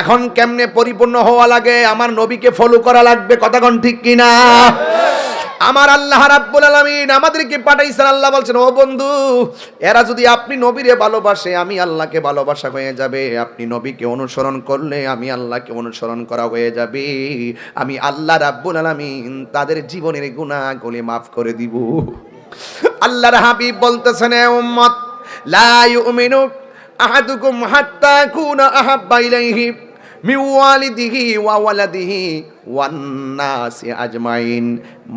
এখন কেমনে পরিপূর্ণ হওয়া লাগে? আমার নবীকে ফলো করা লাগবে, কথা কোন ঠিক কিনা? আমার আল্লাহ রাব্বুল আলামিন আমাদেরকে পাঠাইছেন। আল্লাহ বলছেন, ও বন্ধু, এরা যদি আপনি নবীরে ভালোবাসে আমি আল্লাহকে ভালোবাসা হয়ে যাবে। আপনি নবীকে অনুসরণ করলে আমি আল্লাহকে অনুসরণ করা হয়ে যাবে। আমি আল্লাহ রাব্বুল আলামিন তাদের জীবনের গুনাহগুলি মাফ করে দিব। আল্লাহর হাবিব বলতেছেন, এ উম্মত, লা ইউমিনু আহাদুকুম হাত্তা কুনা আহাব্বা ইলাইহি মিন ওয়ালিদিহি ওয়া ওয়ালাদিহি ওয়ান নাসি আজমাইন।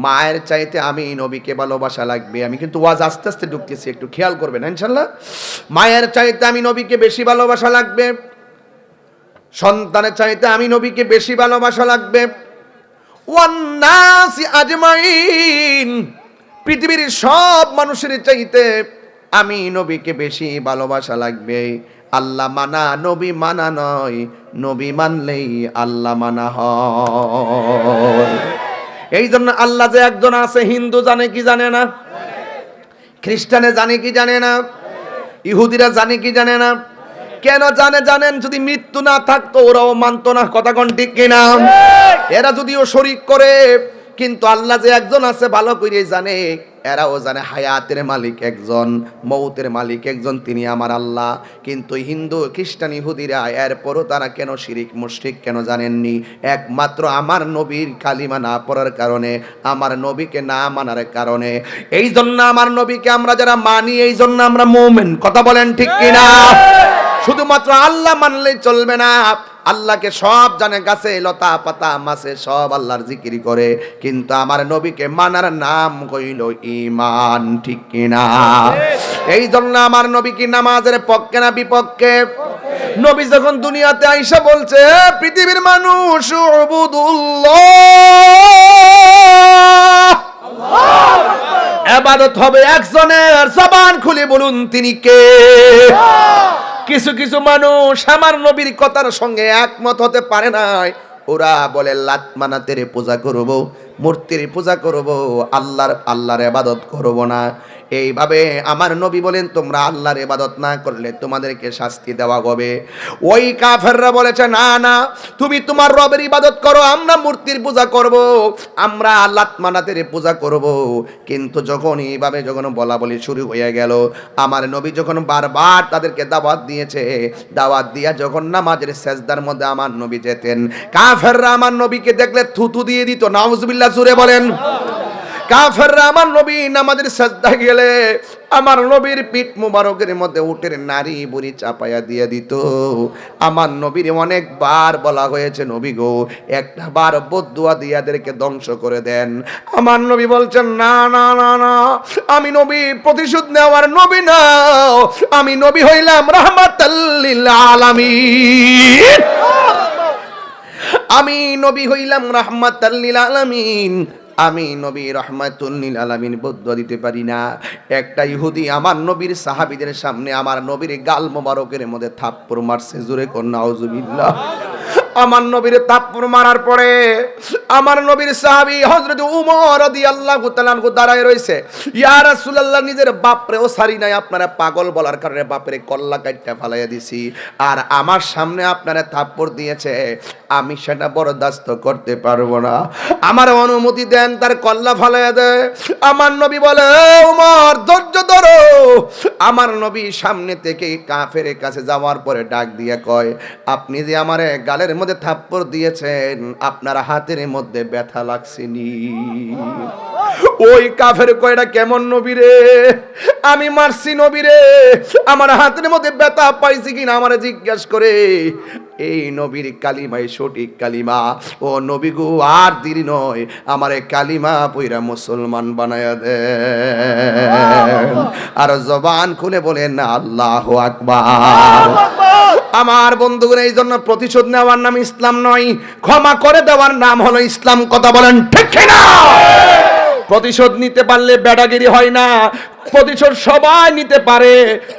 মায়ের চাইতে আমি নবীকে ভালোবাসা লাগবে। আমি কিন্তু ওয়াজ আস্তে আস্তে ঢুকতেছি, একটু খেয়াল করবেন ইনশাআল্লাহ। মায়ের চাইতে আমি নবীকে বেশি ভালোবাসা লাগবে, সন্তানের চাইতে আমি নবীকে বেশি ভালোবাসা লাগবে। ওয়ান নাসি আজমাইন, পৃথিবীর সব মানুষের চাইতে আমি নবীকে বেশি ভালোবাসা লাগবে। আল্লাহ মানা নবী মানা নয়, নবী মানলেই আল্লাহ মানা হয়। এই জন্য আল্লাহ যে একজন আছে, হিন্দু জানে কি জানে না? খ্রিস্টানে জানে কি জানে না? ইহুদিরা জানে কি জানে না? কেন জানে জানেন? যদি মৃত্যু না থাকতো ওরাও মানতো না, কথা কোন ঠিক কিনা? এরা যদিও শরীক করে, কিন্তু আল্লাহ যে একজন আছে ভালো করে জানে। এরাও জানে হায়াতের মালিক একজন, মৌতের মালিক একজন, তিনি আমার আল্লাহ। কিন্তু হিন্দু খ্রিস্টান ইহুদিরা এরপরও তারা কেন শিরিক মুশরিক কেন জানেননি? একমাত্র আমার নবীর কালিমা না পড়ার কারণে, আমার নবীকে না মানার কারণে। এই জন্য আমার নবীকে আমরা যারা মানি, এই জন্য আমরা মুমিন, কথা বলেন ঠিক কিনা? শুধুমাত্র আল্লাহ মানলেই চলবে না। আল্লাহকে সব জানে, গাছে লতা পাতা মাছে সব আল্লাহর জিকির করে, কিন্তু আমার নবীকে মানার নাম কইল ঈমান, ঠিক কিনা? এই জন্য আমার নবী কি নামাজের পক্ষে না বিপক্ষে? নবী যখন দুনিয়াতে আইসা বলছে, পৃথিবীর মানুষ উবুদুল্লাহ, ইবাদত হবে একজনের, জবান খুলে বলুন তিনি কে? কিছু কিছু মানুষ আমার নবীর কথার সঙ্গে একমত হতে পারে নাই। ওরা বলে লাত মানাতের পূজা করব, মূর্তির পূজা করব, আল্লাহর ইবাদত করব না। এইভাবে আমার নবী বলেন, তোমরা আল্লাহর ইবাদত না করলে তোমাদেরকে শাস্তি দেওয়া হবে। ওই কাফেররা বলেছে, না না, তুমি তোমার রবের ইবাদত করো, আমরা মূর্তির পূজা করব, আমরা লাত মানাতের পূজা করব। কিন্তু যখন এইভাবে যখন বলা বলি শুরু হয়ে গেল, আমার নবী যখন বারবার তাদেরকে দাওয়াত দিয়েছে, দাওয়াত দিয়া যখন নামাজের সেজদার মধ্যে আমার নবী যেতেন, কাফেররা আমার নবীকে দেখলে থুতু দিয়ে দিত। নাউজুবিল্লাহ, জোরে বলেন। কাফেররা আমার নবী নামাজের সাজদা গেলে আমার নবীর পিঠ মুবারকের মধ্যে উটের নারী বুড়ি চাপায়া দিয়ে দিত। আমার নবীর অনেকবার বলা হয়েছে, নবী গো একটা বার বদদুয়া দিয়ে এদেরকে ধ্বংস করে দেন। আমার নবী বলছেন, না না না না, আমি নবী প্রতিশোধ নেওয়ার নবী না, আমি নবী হইলাম রাহমাতাল লিল আলামিন। আমি নবী হইলাম রাহমাতাল লিল আলামিন। আমি নবী রাহমাতুল লিল আলামিন বদদুয়া দিতে পারি না। একটা ইহুদি আমার নবীর সাহাবীদের সামনে আমার নবীর গাল মোবারকের মধ্যে থাপ্পড় মারছে, জোরে কোন নাউজুবিল্লাহ। আমার নবীর থাপ্পড় মারার পরে আমার নবীর সাহাবী হযরত উমর রাদিয়াল্লাহু তাআলা আনহু দাঁড়ায় রইছে। ইয়া রাসূলুল্লাহ, নিজের বাপরেও সারি নাই, আপনারা পাগল বলার কারণে বাপরে কল্লা কাটটা ফালাইয়া দিছি, আর আমার সামনে আপনারা থাপ্পড় দিয়েছে, আমি সেটা বরদাস্ত করতে পারবো না, আমার অনুমতি দেন, তার কল্লা ফালাইয়া দেয়। আমার নবী বলে, উমর ধৈর্য ধরো। আমার নবী সামনে থেকে কাফেরের কাছে যাওয়ার পরে ডাক দিয়ে কয়, আপনি যে আমারে গালের মধ্যে থাপ্পড় দিয়েছেন, আপনার হাতের মধ্যে ব্যথা লাগছেনি? ওই কাফের কয়টা কেমন নবী রে, আমি মারছি নবী রে, আমার হাতের মধ্যে ব্যথা পাইছি কিনা আমারে জিজ্ঞাসা করে। এই নবীর কালিমাই সঠিক কালিমা। ও নবী গো, আর দেরি নয়, আমারে কালিমা পইরা মুসলমান বানায়া দেন। আর জবান খুলে বলেন আল্লাহু আকবার। আমার বন্ধুগণ, এই জন্য প্রতিশোধ নেওয়ার নাম ইসলাম নয়, ক্ষমা করে দেওয়ার নাম হলো ইসলাম। কথা বলেন ঠিক কিনা? প্রতিশোধ নিতে পারলে বেড়াগিরি হয় না। প্রতিশোধ সবাই নিতে পারে,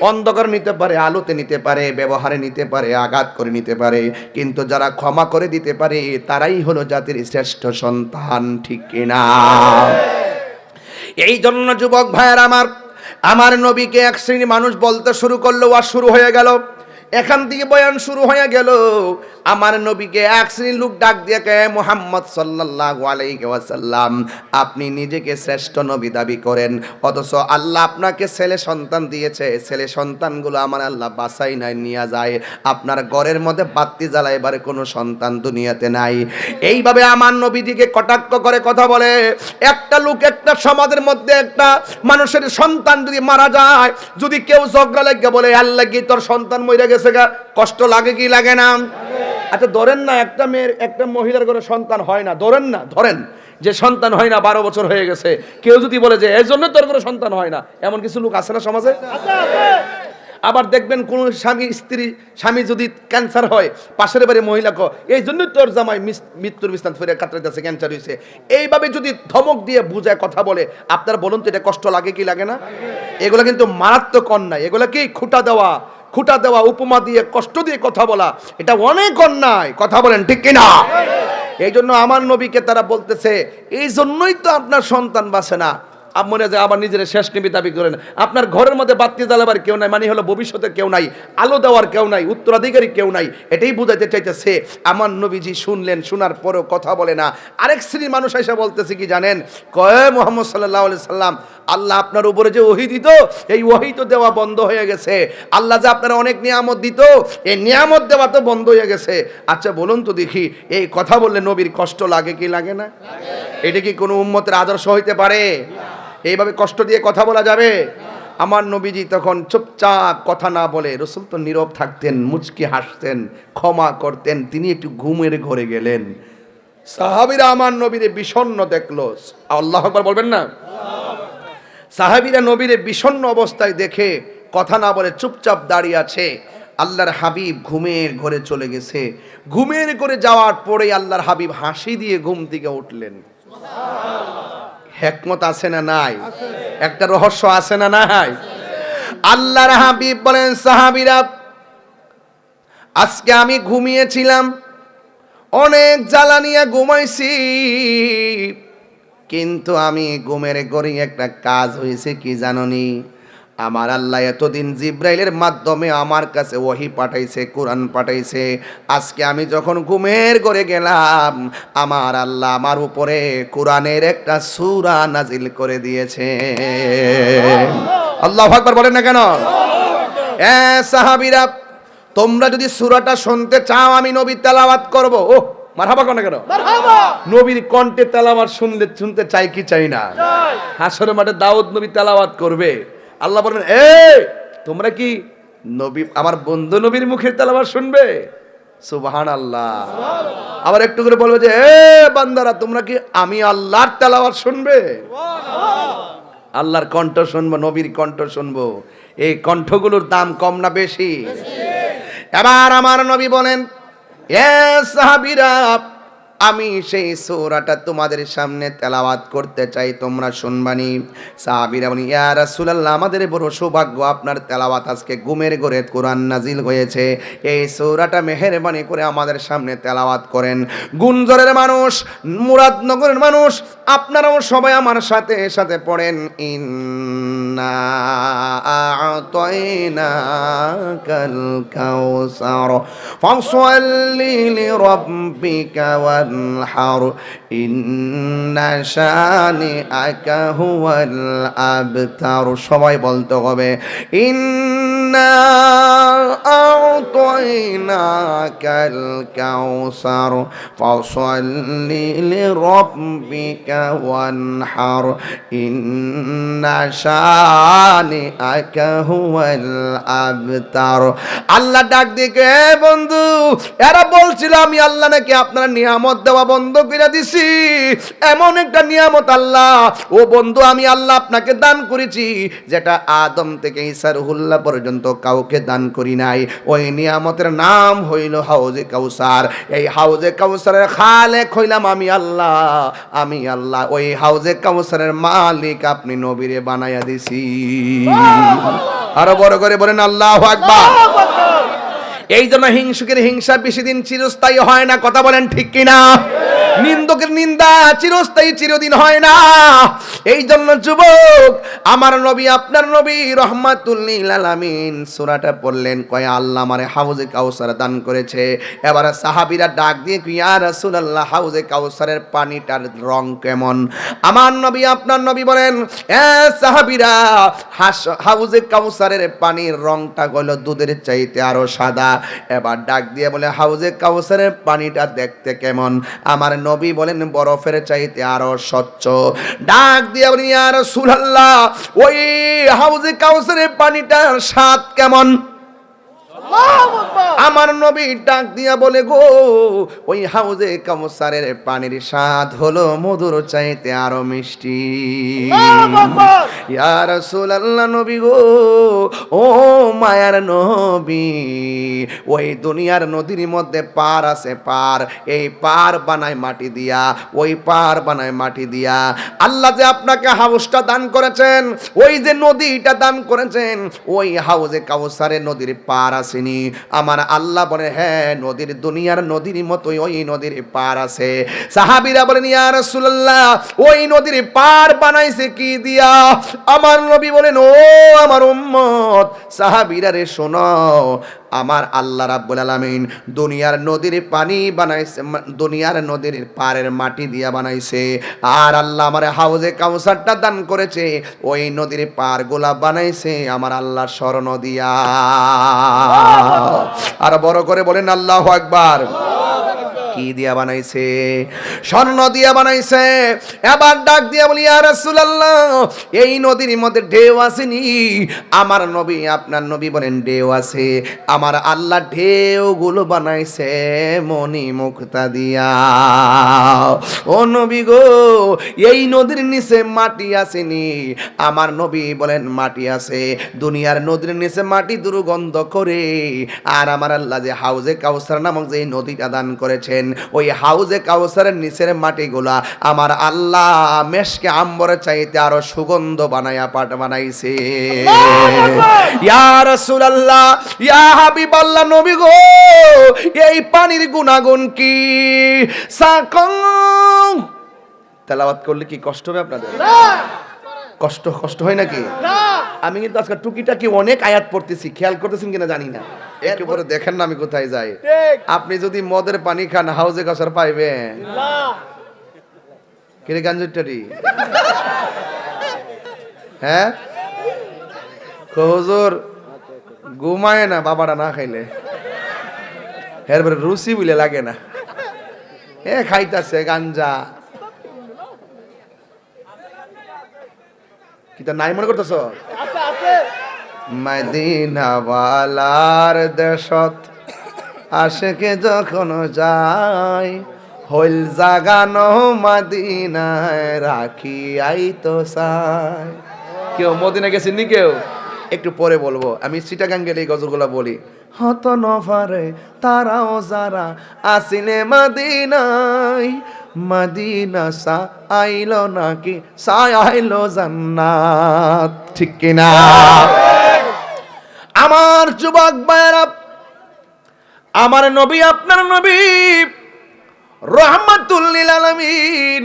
অন্ধকার নিতে পারে, আলোতে নিতে পারে, ব্যবহারে নিতে পারে, আঘাত করে নিতে পারে, কিন্তু যারা ক্ষমা করে দিতে পারে তারাই হলো জাতির শ্রেষ্ঠ সন্তান। ঠিক কিনা? এই জন্য যুবক ভাইয়ের আমার নবীকে এক শ্রেণীর মানুষ বলতে শুরু করলো, ওয়াজ শুরু হয়ে গেল, এখান থেকে বয়ান শুরু হয়ে গেল। আমার নবীকে এক শ্রেণীর লোক ডাক দিয়ে কে, মুহাম্মদ সাল্লাল্লাহু আলাইহি ওয়াসাল্লাম, আপনি নিজেকে শ্রেষ্ঠ নবী দাবি করেন, অথচ আল্লাহ আপনাকে ছেলে সন্তান দিয়েছে, ছেলে সন্তানগুলো আমার আল্লাহ বাসাই নাই নিয়ে যায়, আপনার ঘরের মধ্যে বাতি জ্বালাইবার কোনো সন্তান দুনিয়াতে নাই। এইভাবে আমার নবীজিকে কটাক্ষ করে কথা বলে। একটা লোক একটা সমাজের মধ্যে একটা মানুষের সন্তান যদি মারা যায়, যদি কেউ ঝগড়া লাগে বলে আল্লাহ কি তোর সন্তান মরে গেছে গা, কষ্ট লাগে কি লাগে না? আচ্ছা ধরেন না, একটা মেয়ের একটা মহিলার ঘরে সন্তান হয় না, ধরেন যে সন্তান হয় না, 12 বছর হয়ে গেছে, কেউ যদি বলে যে এই জন্য তোর ঘরে সন্তান হয় না, এমন কিছু লোক আছে না সমাজে? আবার দেখবেন কোন স্বামী যদি ক্যান্সার হয়, পাশের বাড়ি মহিলা কো এই জন্য তোর জামাই মৃত্যুর বিছানা ফিরে কাতরাইতেছে, ক্যান্সার হয়েছে, এইভাবে যদি ধমক দিয়ে বুঝায় কথা বলে, আপনার বলুন তো এটা কষ্ট লাগে কি লাগে না? এগুলো কিন্তু মারাত্মক অন্যায়। এগুলো কি খুঁটা দেওয়া, উপমা দিয়ে, কষ্ট দিয়ে কথা বলা, এটা অনেক অন্যায়। কথা বলেন ঠিক কিনা? এই জন্য আমার নবীকে তারা বলতেছে, এই জন্যই তো আপনার সন্তান বাঁচে না। মনে যে আবার নিজের শেষ নবী দাবি করেন, আপনার ঘরের মধ্যে বাতি জ্বালাবার কেউ নাই, মানে হলো ভবিষ্যতে কেউ নাই, আলো দেওয়ার কেউ নাই, উত্তরাধিকারী কেউ নাই, এটাই বুঝাইতে চাইতেছে। আমার নবীজি শুনলেন, শোনার পরেও কথা বলে না। আরেক শ্রেণীর মানুষ এসে বলতেছে কি জানেন, কয় মুহাম্মদ সাল্লাল্লাহু আলাইহি সাল্লাম, আল্লাহ আপনার উপরে যে ওহী দিত, এই ওহী তো দেওয়া বন্ধ হয়ে গেছে। আল্লাহ যে আপনার অনেক নিয়ামত দিত, এই নিয়ামত দেওয়া তো বন্ধ হয়ে গেছে। আচ্ছা বলুন তো দেখি, এই কথা বললে নবীর কষ্ট লাগে কি লাগে না? এটা কি কোনো উম্মতের আদর্শ হইতে পারে? এইভাবে কষ্ট দিয়ে কথা বলা যাবে? আমার নবীজি তখন চুপচাপ কথা না বলে, রাসূল তো নীরব থাকতেন, মুচকি হাসতেন, ক্ষমা করতেন, তিনি একটু ঘুমের ঘরে গেলেন। সাহাবীরা আমার নবীরে বিষণ্ণ দেখলো। আল্লাহু আকবার বলবেন না? সাহাবীরা নবীরে বিষণ্ণ অবস্থায় দেখে কথা না বলে চুপচাপ দাঁড়িয়ে আছে। আল্লাহর হাবিব ঘুমের ঘরে চলে গেছে। ঘুমের ঘরে যাওয়ার পরে আল্লাহর হাবিব হাসি দিয়ে ঘুম থেকে উঠলেন। হিকমত আছে না নাই? একটা রহস্য আছে না নাই? আল্লাহর হাবিব বলেন, সাহাবীরা আজকে আমি ঘুমিয়েছিলাম, অনেক জ্বালা নিয়ে ঘুমাইছি, কিন্তু আমি ঘুমের ঘরে একটা কাজ হয়েছে কি জাননি? আমার আল্লাহ এতদিন জিব্রাইলের মাধ্যমে আমার কাছে ওহী পাঠাইছে, কোরআন পাঠাইছে। আজকে আমি যখন ঘুমের ঘরে গেলাম, আমার আল্লাহ আমার উপরে কোরআনের একটা সূরা নাজিল করে দিয়েছে। আল্লাহু আকবার বলেন না কেন? সাহাবীরা, তোমরা যদি সূরাটা শুনতে চাও, আমি নবী তেলাওয়াত করব। ও মারহাবা কোন কেন? মারহাবা। নবীর কণ্ঠে তেলাওয়াত শুনতে চাই কি চাই না? হাসরের মাঠে দাউদ নবী তেলাওয়াত করবে। আল্লাহ বলবেন, এই তোমরা কি নবী আমার বন্ধু নবীর মুখের তেলাওয়াত শুনবে? সুবহানাল্লাহ। আবার একটু করে বলবে যে, এ বান্দারা, তোমরা কি আমি আল্লাহর তেলাওয়াত শুনবে? আল্লাহর কণ্ঠ শুনবো, নবীর কণ্ঠ শুনবো। এই কণ্ঠগুলোর দাম কম না বেশি? এবার আমার নবী বলেন, এ সাহাবীরা, আমি সেই সূরাটা তোমাদের সামনে তেলাওয়াত করতে চাই, তোমরা শুনবানি। সাহাবীরা বলেন, ইয়া রাসূলুল্লাহ, আমাদের বড় সৌভাগ্য, আপনার তেলাওয়াত আজকে ঘুমের ঘরে কোরআন নাজিল হয়েছে, এই সূরাটা মেহেরবানি করে আমাদের সামনে তেলাওয়াত করেন। গুঞ্জরের মানুষ, মুরাদনগরের মানুষ, আপনারাও সবাই আমার সাথে সাথে পড়েন, ইন্না আ'তাইনাকাল কাউসার ফাসল্লি লিরাব্বিকা ওয়ানহার ইন্না শানিআকা হুয়াল আবতার। সবাই বলতে হবে, ইন্না ইন্না আ'তাইনাকাল কাউসার ফাসাল্লি লিরাব্বিকা ওয়ানহার ইন্না শানিআকা হুয়াল আবতার। আল্লাহ ডাক দিয়ে বন্ধু, এরা বলছিল আমি আল্লাহ নাকি আপনার নিয়ামত দেওয়া বন্ধ করে দিছি। এমন একটা নিয়ামত আল্লাহ, ও বন্ধু আমি আল্লাহ আপনাকে দান করেছি যেটা আদম থেকে ঈসা রুহুল্লাহ পর্যন্ত কাউকে দান করি নাই। ওই নিয়ামতের নাম হইল হাউজে কাউসার। এই হাউজে কাউসারের খালেক হইলাম আমি আল্লাহ। আমি আল্লাহ ওই হাউজে কাউসারের মালিক আপনি নবীরে বানাইয়া দিছি। আরো বড় করে বলেন আল্লাহু আকবার। এই জন্য হিংসুকের হিংসা বেশি দিন চিরস্থায়ী হয় না, কথা বলেন ঠিক কিনা? নিন্দকের নিন্দা চিরস্থায়ী চিরদিন হয় না। এই জন্য যুবক, আমার নবী আপনার নবী রহমাতুল লিল আলামিন সূরাটা পড়লেন, কয় আল্লাহ আমারে হাউজে কাউসার দান করেছে। এবার সাহাবীরা ডাক দিয়ে কয় ইয়া রাসূলুল্লাহ হাউজে কাউসারের পানিটার রং কেমন? আমার নবী আপনার নবী বলেন, এ সাহাবীরা, হাউজে কাউসারের পানির রংটা হলো দুধের চাইতে আরো সাদা। এবার ডাক দিয়ে বলে হাউজে কাউসারের পানিটা দেখতে কেমন? আমার নবী বলেন বরফের চাইতে আরো স্বচ্ছ। ডাক দিয়ে বলেন ইয়া রাসূলুল্লাহ ওই হাউজে কাউসারের পানিটার স্বাদ কেমন? আমার নবী ডাক দিয়া বলে গো, ওই হাউজে কাউসারের পানির স্বাদ হলো মধুর চাইতে আরো মিষ্টি। ইয়া রাসূলুল্লাহ নবী গো, ও মায়ার নবী, ওই দুনিয়ার নদীর মধ্যে পার আছে, পার, এই পার বানায় মাটি দিয়া, ওই পার বানায় মাটি দিয়া। আল্লাহ যে আপনাকে হাউজটা দান করেছেন, ওই যে নদীটা দান করেছেন, ওই হাউজে কাউসারের নদীর পার আসেনি। আমার আল্লাহ বলে হ্যাঁ, নদীর দুনিয়ার নদীর মতোই ওই নদীর পার আছে। সাহাবীরা বলেন ইয়া রাসূলুল্লাহ ওই নদীর পার বানাইছে কি দিয়া? আমার নবী বলেন ও আমার উম্মত, সাহাবীরা রে শোনো, আমার আল্লাহ রাব্বুল আলামিন দুনিয়ার নদীর পানি বানাইছে, দুনিয়ার নদীর পারের মাটি দিয়া বানাইছে। আর আল্লাহ আমার হাউজে কাউসারটা দান করেছে, ওই নদীর পার গোলা বানাইছে আমার আল্লাহর স্মরণ দিয়া। আর বড় করে বলেন আল্লাহু আকবার। কি দিয়া বানাইছে? স্বর্ণ দিয়া বানাইছে। এবার ডাক দিয়া বলি ইয়া রাসূলুল্লাহ এই নদীর মধ্যে ঢেউ আসেনি? আমার নবী আপনার নবী বলেন ঢেউ আছে। আমার আল্লাহ ঢেউগুলো বানাইছে মণি মুক্তা দিয়া। ও নবী গো, এই নদীর নিচে মাটি আসেনি? আমার নবী বলেন মাটি আছে। দুনিয়ার নদীর নিচে মাটি দুর্গন্ধ করে, আর আমার আল্লাহ যে হাউজে কাউসার নামক যে নদীটা দান করেছেন, ওই হাউজে কাউসারের নিচের মাটিগুলা আমার আল্লাহ মেশকে আম্বরের চাইতে আরো সুগন্ধ বানায়া পাট বানাইছে। ইয়া রাসূলুল্লাহ, ইয়া হাবিবাল্লাহ নবী গো, এই পানির গুণাগুণ কি? সাকং তেলাওয়াত করলে কি কষ্ট হবে আপনাদের? কষ্ট হয় নাকি? আমি কিন্তু আজকে টুকিটাকি অনেক আয়াত পড়তেছি, খেয়াল করতেছেন কিনা জানি না। একেবারে দেখেন না আমি কোথায় যাই। আপনি যদি মদের পানি খান হাউজে কাউসার পাইবেন? কিরে গাঞ্জুটারি, হ্যাঁ হুজুর ঘুমায় না বাবাটা না খাইলে, এরপরে রুচি বলে লাগে না, এ খাইতাছে গাঞ্জা। কি তা নাই মনে করতেছ? মদিনাওয়ালার দেশত আশেকে যখন যায়, হইল জাগানো মদিনায় রাখি আইতো চাই। কেউ মদিনা গেছেন নি? কেউ? একটু পরে বলবো, আমি চিটাগাং গেলে এই গজলগুলা বলি। হত নফারে তারাও যারা আসিলে মদিনায়, মদিনা সা আইলো নাকি সাই আইলো জান্নাত, ঠিক কিনা? আমার যুবক ভাইরা, আমার নবী আপনার নবী রহমাতুল লিল আলামিন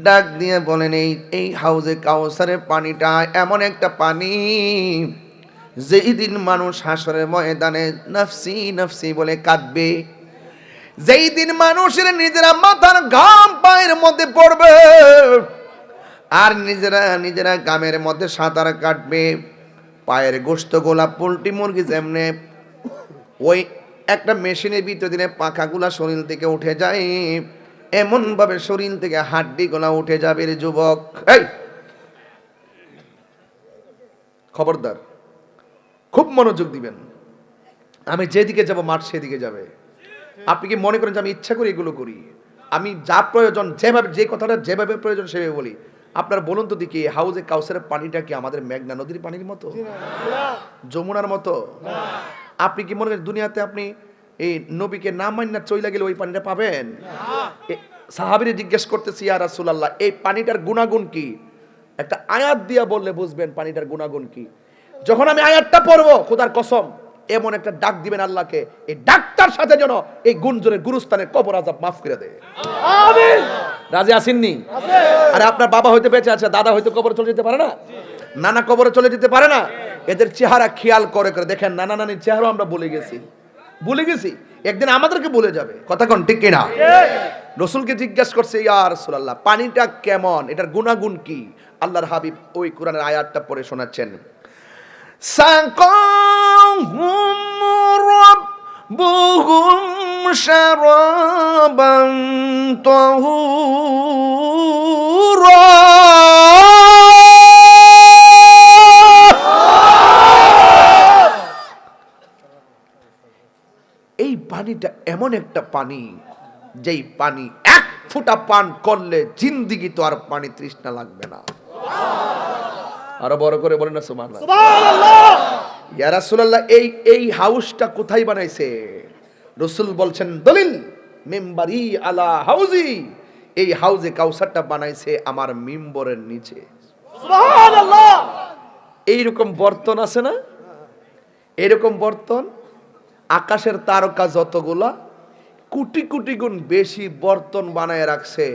ডাক দিয়ে বলেন এই হাউজে কাউসারের পানিটা এমন একটা পানি, যেই দিন মানুষ হাসরের ময়দানে নফসি নফসি বলে কাঁদবে, যেই দিন মানুষের নিজেরা মাথার ঘাম পায়ের মধ্যে পড়বে, আর নিজেরা নিজেরা গামের মধ্যে সাঁতার কাটবে, পায়ের গোস্ত গোলা পোল্ট্রি মুরগি যেমনে ওই একটা মেশিনের ভিতর দিনে পাখাগুলা শরীর থেকে উঠে যায়, এমন ভাবে শরীর থেকে হাড্ডি গোলা উঠে যাবে রে যুবক। এই খবরদার, খুব মনোযোগ দিবেন। আমি যেদিকে যাব মাঠ সেদিকে যাবে। আপনি কি মনে করেন যে আমি ইচ্ছা করে এগুলো করি? আমি যা প্রয়োজন, যেভাবে, যে কথাটা যেভাবে প্রয়োজন সেভাবে বলি। আপনার বলুন তো দেখি, হাউজে কাউসারের পানিটা কি আমাদের মেঘনা নদীর পানির মতো, যমুনার মতো? আপনি কি মনে করেন দুনিয়াতে আপনি এই নবীকে না মান্না চইলা গেলে ওই পানিটা পাবেন? সাহাবীরে জিজ্ঞেস করতেছি, ইয়া রাসূলুল্লাহ, এই পানিটার গুণাগুণ কি? একটা আয়াত দিয়া বললে বুঝবেন পানিটার গুণাগুণ কি। যখন আমি আয়াতটা পড়বো, খোদার কসম এমন একটা ডাক দিবেন আল্লাহকে, এই ডাকটার সাথে যেন এই গুঞ্জনের গুরুস্থানের কবর আযাব মাফ করে দেয়। আমিন। রাজি আসেননি? আরে আপনার বাবা হয়তো বেঁচে আছে, দাদা হয়তো কবরে চলে যেতে পারে না, নানা কবরে চলে যেতে পারে না। এদের চেহারা খেয়াল করে করে দেখেন, নানা নানির চেহারাও আমরা ভুলে গেছি, একদিন আমাদেরকে ভুলে যাবে। কথা কোন ঠিক কিনা? রসুলকে জিজ্ঞেস করছে, ইয়া রাসূলুল্লাহ, পানিটা কেমন, এটার গুণাগুণ কি? আল্লাহর হাবিব ওই কোরআনের আয়াতটা পড়ে শোনাচ্ছেন, সাকাহুম রাব্বুহুম শারাবান তাহুরা। এই পানিটা এমন একটা পানি, যেই পানি এক ফোঁটা পান করলে জিন্দিগি তো আর পানি তৃষ্ণা লাগবে না। আরো বড় করে বলেন না সুবহানাল্লাহ। সুবহানাল্লাহ। ইয়া রাসূলুল্লাহ, এই হাউসটা কোথায় বানাইছে? রাসূল বলছেন, দলিল মিম্বারি আলা হাউজি, এই হাউজে কাউসারটা বানাইছে আমার মিম্বরের নিচে। সুবহানাল্লাহ। এইরকম বর্তন আছে না, এরকম বর্তন আকাশের তারকা যতগুলা, কোটি কোটি গুণ বেশি বর্তন বানায় রাখছে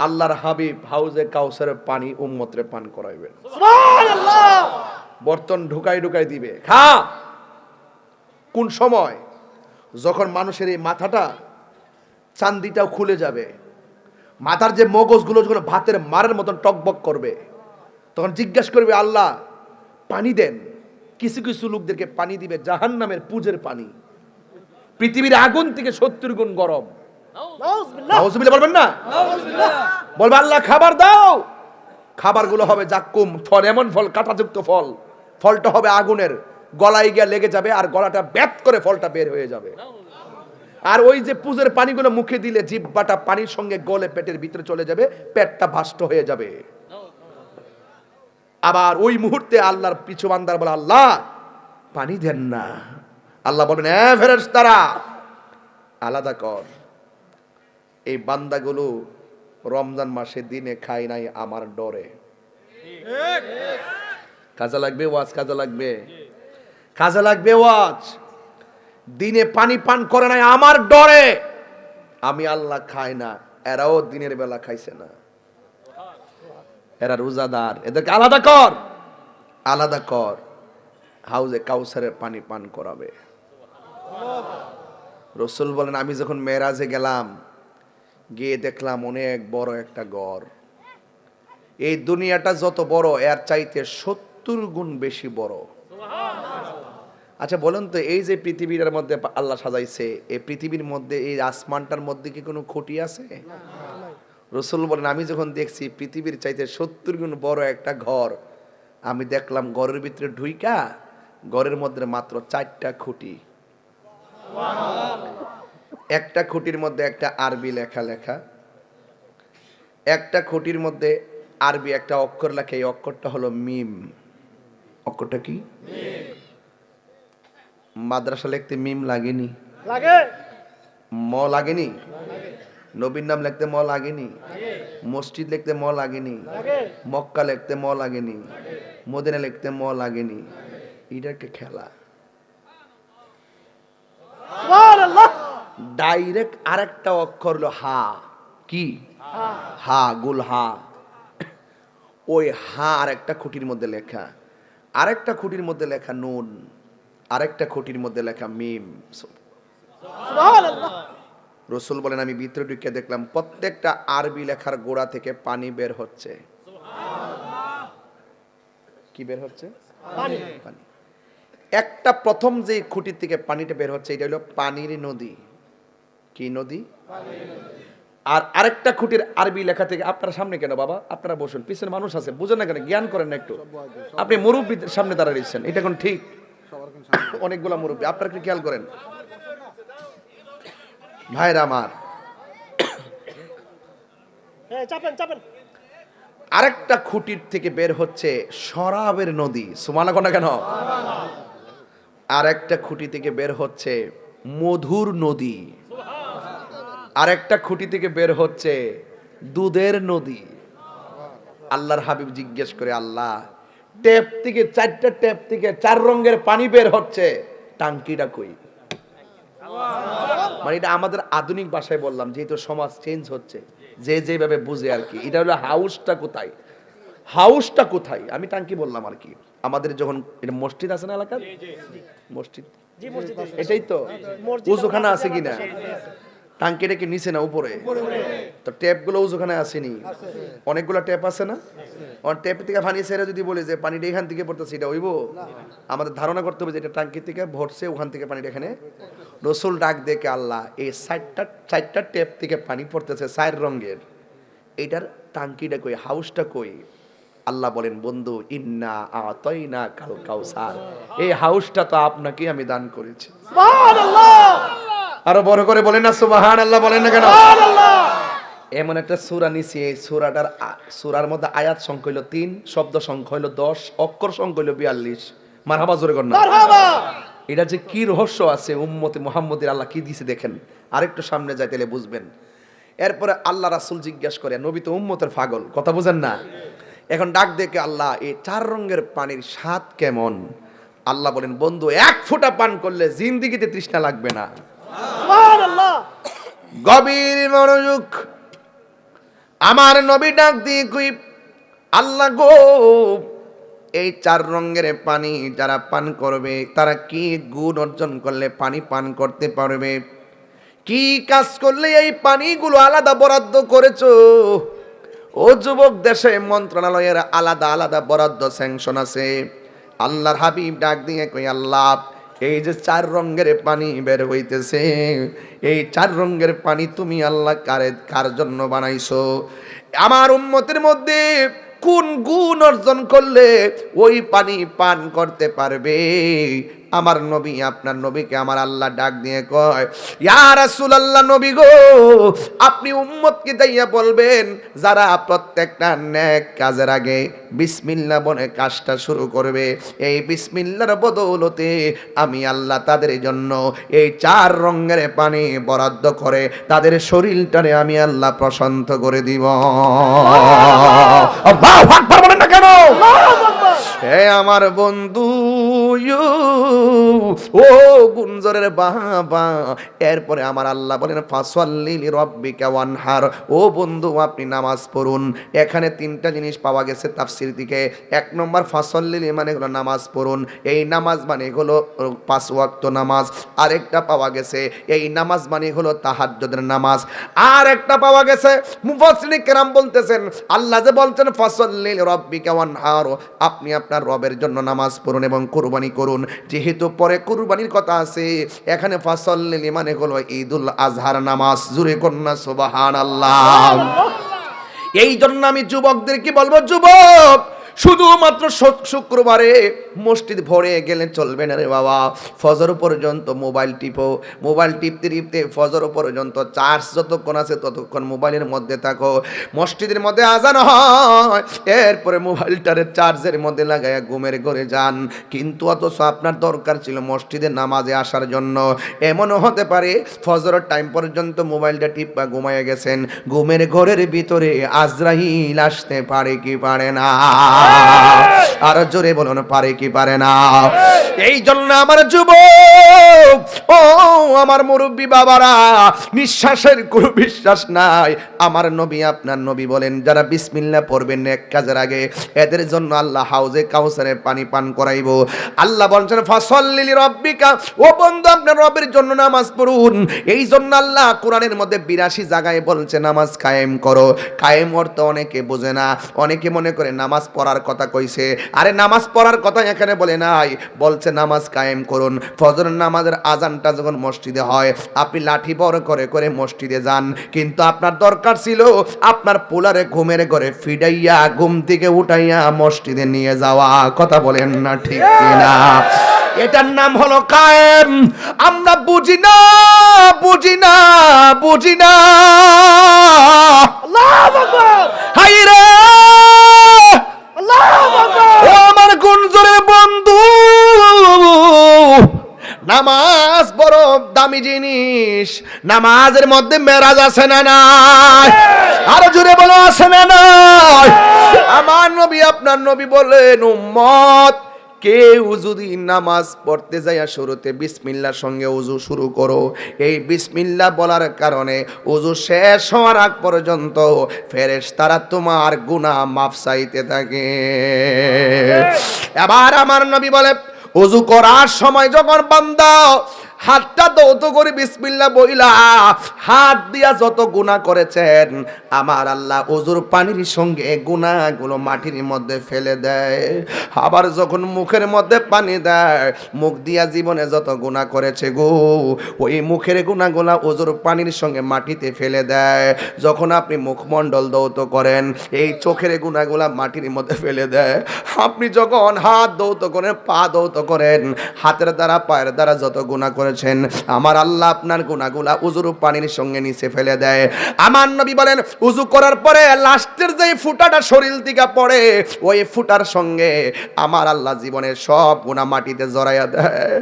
আল্লাহর হাবিব হাউজে কাউসারের পানি উম্মতরে পান করাইবেন। সুবহানাল্লাহ। বর্তন ঢুকাই ঢুকাই দিবে। খা কোন সময়? যখন মানুষের এই মাথাটা, চান্দিটাও খুলে যাবে, মাথার যে মগজগুলো যখন ভাতের মারের মতন টকবক করবে, তখন জিজ্ঞাসা করবে, আল্লাহ পানি দেন। কিছু কিছু লোকদেরকে পানি দিবে জাহান্নামের পুজের পানি, পৃথিবীর আগুন থেকে 70 গুণ গরম। নাউজুবিল্লাহ। নাউজুবিল্লাহ বলবেন না? নাউজুবিল্লাহ। বলবে, আল্লাহ খাবার দাও। খাবারগুলো হবে জাক্কুম ফল, এমন ফল, কাঁটাযুক্ত ফল। ফলটা হবে আগুনের, গলায় গিয়ে লেগে যাবে, আর গলাটা ব্যাত করে ফলটা বের হয়ে যাবে। আর ওই যে পুজোর পানিগুলো মুখে দিলে জিহ্বাটা পানির সঙ্গে গলে পেটের ভিতরে চলে যাবে, পেটটা ভাষ্ট হয়ে যাবে। আবার ওই মুহূর্তে আল্লাহর পিছু বান্দার বলে, আল্লাহ পানি দেন না। আল্লাহ বলবেন, হ্যাঁ ফেরেশতারা আলাদা কর, এই বান্দাগুলো রমজান মাসে দিনে খাই নাই আমার ডরে। কাজে লাগবে ওয়াজ, কাজে লাগবে, কাজে লাগবে ওয়াজ। দিনে পানি পান করে নাই আমার ডরে, আমি আল্লাহ খাই না। এরাও দিনের বেলা খাইছে না, এরা রোজাদার, এদেরকে আলাদা কর, আলাদা কর। হাউজে কাউসারের পানি পান করাবে। রাসূল বলেন, আমি যখন মেরাজে গেলাম, গিয়ে দেখলাম অনেক বড় একটা ঘর। এই দুনিয়াটা যত বড়, এর চাইতে 70 গুণ বেশি বড়। আচ্ছা বলেন তো, এই যে পৃথিবীর মধ্যে আল্লাহ সাজাইছে, এই পৃথিবীর মধ্যে, এই আসমানটার মধ্যে কি কোনো খুঁটি আছে? রাসূল বলেন, আমি যখন দেখছি পৃথিবীর চাইতে 70 গুণ বড় একটা ঘর, আমি দেখলাম ঘরের ভিতরে ঢুইকা, ঘরের মধ্যে মাত্র 4টা খুঁটি। একটা খুঁটির মধ্যে একটা আরবি লেখা লেখা, একটা খুঁটির মধ্যে আরবি একটা অক্ষর লেখা, এই অক্ষরটা হলো মিম। অক্ষরটা কি? মাদ্রাসা লিখতে মিম লাগেনি? লাগে। ম লাগেনি? নবীর নাম লিখতে ম লাগেনি? মসজিদ লিখতে ম লাগেনি? মক্কা লিখতে ম লাগেনি? মদিনা লিখতে ম লাগেনি? এটা একটা খেলা। সুবহানাল্লাহ। ডাইরেক্ট আরেকটা অক্ষর হলো হা। কি? হা, গুল হা। ওই হা আরেকটা খুঁটির মধ্যে লেখা, আরেকটা খুঁটির মধ্যে লেখা নুন, আরেকটা খুঁটির মধ্যে লেখা মিম। সুবহানাল্লাহ। রাসূল বলেন, আমি ভিতরে ঢুকে দেখলাম প্রত্যেকটা আরবি লেখার গোড়া থেকে পানি বের হচ্ছে। কি বের হচ্ছে? পানি। পানি। একটা প্রথম যে খুঁটির থেকে পানিটা বের হচ্ছে এটা হলো পানির নদী। কি নদী? আর আরেকটা খুঁটির আরবি লেখা থেকে, আপনারা সামনে কেন বাবা, আপনারা বসুন, পিছনে মানুষ আছে, বুঝেন না কেন, জ্ঞান করেন না একটু। আপনি মুরব্বীদের সামনে দাঁড়াইছেন, এটা কোন ঠিক? অনেকগুলা মুরব্বী, আপনারা কি খেয়াল করেন ভাইরা আমার। হ্যাঁ, চাপেন চাপেন। আরেকটা খুঁটির থেকে বের হচ্ছে শরাবের নদী, সুবহানাল্লাহ কোন কেন? আরেকটা খুঁটি থেকে বের হচ্ছে মধুর নদী। আরেকটা খুঁটি থেকে বের হচ্ছে দুধের নদী। আল্লাহর হাবিব জিজ্ঞেস করে, আল্লাহ ট্যাপ থেকে, চারটা ট্যাপ থেকে 4 রঙের পানি বের হচ্ছে, টাঙ্কিটা কই? মানে এটা আমাদের আধুনিক ভাষায় বললাম, যেহেতু সমাজ চেঞ্জ হচ্ছে, যে যেভাবে বুঝে আর কি। এটা হলো হাউসটা কোথায়, হাউসটা কোথায়, আমি টাঙ্কি বললাম আর কি। আমাদের যখন এটা মসজিদ আছে না এলাকার, মসজিদ জি, মসজিদে। এটাই তো, মসজিদ উজুখানা আছে কিনা? টাঙ্কিটা কি নিচে না উপরে? তো ট্যাপ গুলো উজুখানে আসেনি, অনেকগুলো ট্যাপ আছে না? ট্যাপ থেকে পানি ছেড়ে যদি বলি যে পানিটা এখান থেকে পড়তেছে, এটা হইব? আমাদের ধারণা করতে হবে যে এটা টাঙ্কি থেকে ভরছে, ওখান থেকে পানিটা এখানে। রসুল ডাক দেখে, আল্লাহ এই চারটা ট্যাপ থেকে পানি পড়তেছে 4 রঙের, এটার টাঙ্কিটা কই, হাউসটা কই? আল্লাহ বলেন, বন্ধু ইন্না আতাইনা কাল কাউসার, এই হাউসটা তো আপনাকে আমি দান করেছি। সুবহানাল্লাহ, আরো বড় করে বলেন না সুবহানাল্লাহ, বলেন না কেন? সুবহানাল্লাহ। এমন একটা সূরা নিছি, এই সূরার মধ্যে আয়াত সংখ্যা হলো 3, শব্দ সংখ্যা হলো 10, অক্ষর সংখ্যা হলো 42। মারহাবা জোরে কর না। মারহাবা। এটা যে কি রহস্য আছে উম্মতে মুহাম্মদের, আল্লাহ কি দিয়েছে দেখেন। আরেকটু সামনে যাই তাহলে বুঝবেন। এরপরে আল্লাহ রাসূল জিজ্ঞেস করে, নবী তো উম্মতের পাগল, কথা বুঝেন না? এখন ডাক দেখে, আল্লাহ এই 4 রঙের পানির স্বাদ কেমন? আল্লাহ বলেন, বন্ধু 1 ফোঁটা পান করলে জিন্দেগিতে তৃষ্ণা লাগবে না। সুবহানাল্লাহ। গভীর মনোযোগ। আমার নবী ডাক দিয়ে কই, আল্লাহ গো, এই 4 রঙের পানি যারা পান করবে তারা কি গুণ অর্জন করলে পানি পান করতে পারবে? কি কাজ করলে এই পানিগুলো আলাদা বরাদ্দ করেছো? ও যুবক, দেশে মন্ত্রণালয়ের আলাদা আলাদা বরাদ্দ স্যাংশন আছে। আল্লাহর হাবিব ডাক দিয়ে কই, আল্লাহ এই যে 4 রঙের পানি বের হইতেছে, এই 4 রঙের পানি তুমি আল্লাহ কার জন্য বানাইছো? আমার উম্মতের মধ্যে কোন গুণ অর্জন করলে ওই পানি পান করতে পারবে? আমার নবী, আপনার নবীকে আমার আল্লাহ ডাক দিয়ে কয়, ইয়া রাসূলুল্লাহ, নবী গো, আপনি উম্মতকে যাইয়া বলবেন যারা প্রত্যেকটা নেক কাজের আগে বিসমিল্লাহ বলে কাজটা শুরু করবে, এই বিসমিল্লাহর বদৌলতে আমি আল্লাহ তাদের জন্য এই 4 রঙের পানি বরাদ্দ করে তাদের শরীরটারে আমি আল্লাহ প্রশান্ত করে দিব। আল্লাহু আকবার বলেন না কেন? হে আমার বন্ধু, ও গুঞ্জরের বাবা, এরপরে আমার আল্লাহ বলেন, ফাসাল্লি লিরাব্বিকা ওয়ানহার। ও বন্ধু, আপনি নামাজ পড়ুন। এখানে 3টা জিনিস পাওয়া গেছে তাফসীর থেকে। 1 নম্বর, ফাসাল্লি মানে হলো নামাজ পড়ুন, এই নামাজ মানে হলো 5 ওয়াক্ত নামাজ। আরেকটা পাওয়া গেছে, এই নামাজ মানে হলো তাহাজ্জুদের নামাজ। আর একটা পাওয়া গেছে, মুফাসসিরিন কেরাম বলতেছেন, আল্লাহ যে বলছেন ফাসাল্লি লিরাব্বিকা ওয়ানহার, আপনি আপনার রবের জন্য নামাজ পড়ুন এবং কুরবানি করুন। যেহেতু পরে কুরবানির কথা আছে, এখানে ফাসাল্লি মানে হলো ঈদুল আজহার নামাজ। জোরে কন্যা সুবহানাল্লাহ। এই জন্য আমি যুবকদেরকে বলবো, যুবক শুধুমাত্র শুক্রবারে মসজিদ ভরে গেলে চলবে না রে বাবা। ফজর পর্যন্ত মোবাইল টিপো, মোবাইল টিপতে টিপতে ফজর পর্যন্ত চার্জ যতক্ষণ আছে ততক্ষণ মোবাইলের মধ্যে থাকো। মসজিদের মধ্যে আজান হয়, এরপরে মোবাইলটারে চার্জের মধ্যে লাগাইয়া ঘুমের ঘরে যান, কিন্তু অথচ আপনার দরকার ছিল মসজিদে নামাজে আসার জন্য। এমনও হতে পারে ফজরের টাইম পর্যন্ত মোবাইলটা টিপা ঘুমাইয়া গেছেন, ঘুমের ঘরের ভিতরে আজরাইল আসতে পারে কি পারে না? আর জোরে বলুন, পারে কি পারে না? এই জন্য আমার যুবক, ও আমার মুরব্বী বাবারা, নিঃশ্বাসের কোনো বিশ্বাস নাই। আমার নবী, আপনার নবী বলেন, যারা বিসমিল্লাহ পড়বেন নেক কাজের আগে, এদের জন্য আল্লাহ হাউজে কাউসারে পানি পান করাইবো। আল্লাহ বলছেন ফাসাল্লি লিরাব্বিকা, ও বন্ধু আপনার রবের জন্য নামাজ পড়ুন। এই জন্য আল্লাহ কোরআনের মধ্যে 82 জায়গায় বলছে নামাজ কায়েম করো। কায়েম অর্থ অনেকে বোঝে না, অনেকে মনে করে নামাজ পড়ার পড়ার কথা কইছে। আরে নামাজ পড়ার কথা এখানে বলে নাই, বলছে নামাজ কায়েম করুন। ফজরের নামাজের আজানটা যখন মসজিদে হয়, আপনি লাঠি বড় করে করে মসজিদে যান, কিন্তু আপনার দরকার ছিল আপনার পোলারে ঘুমের ঘরে ফিডাইয়া ঘুম থেকে উঠাইয়া মসজিদে নিয়ে যাওয়া। কথা বলেন না ঠিক কিনা? এটার নাম হলো কায়েম। আমরা বুঝি না, বুঝি না, বুঝি না। আল্লাহু আকবার, হাই রে আল্লাহু আকবার। ও আমার গুঞ্জরের বন্ধু, নামাজ বড় দামি জিনিস। নামাজের মধ্যে মেরাজ আছে না নাই? আরো জোরে বলো, আছে না নাই? আমার নবী আপনার নবী বলেন, উম্মত কেউ যদি নামাজ পড়তে যায় শুরুতে বিসমিল্লাহর সঙ্গে ওযু শুরু করো, এই বিসমিল্লাহ বলার কারণে ওযু শেষ হওয়ার আগ পর্যন্ত ফেরেশতারা তোমার গুনাহ মাফ চাইতে থাকে। এবার আমার নবী বলে, ওযু করার সময় যখন বান্দা হাতটা দৌত করে বিসমিল্লাহ বইলা হাত দিয়া যত গুনাহ করেছেন, আমার আল্লাহ ওযুর পানির সঙ্গে গুনাহগুলো মাটির মধ্যে ফেলে দেয়। আবার যখন মুখের মধ্যে পানি দেয়, মুখ দিয়া জীবনে যত গুনাহ করেছে গো, ওই মুখের গুনাহগুলো ওযুর পানির সঙ্গে মাটিতে ফেলে দেয়। যখন আপনি মুখমণ্ডল দৌত করেন, এই চোখের গুনাহগুলো মাটির মধ্যে ফেলে দেয়। আপনি যখন হাত দৌত করেন, পা দৌত করেন, হাতের দ্বারা পায়ের দ্বারা যত গুনাহ করেছেন, আমার আল্লাহ আপনার গুনাহগুলা ওযুর পানির সঙ্গে নিচে ফেলে দেয়। আমার নবী বলেন, ওযু করার পরে লাস্টের যে ফুটাটা শরীর থেকে পড়ে, ওই ফুটার সঙ্গে আমার আল্লাহ জীবনের সব গুনাহ মাটিতে জড়াইয়া দেয়।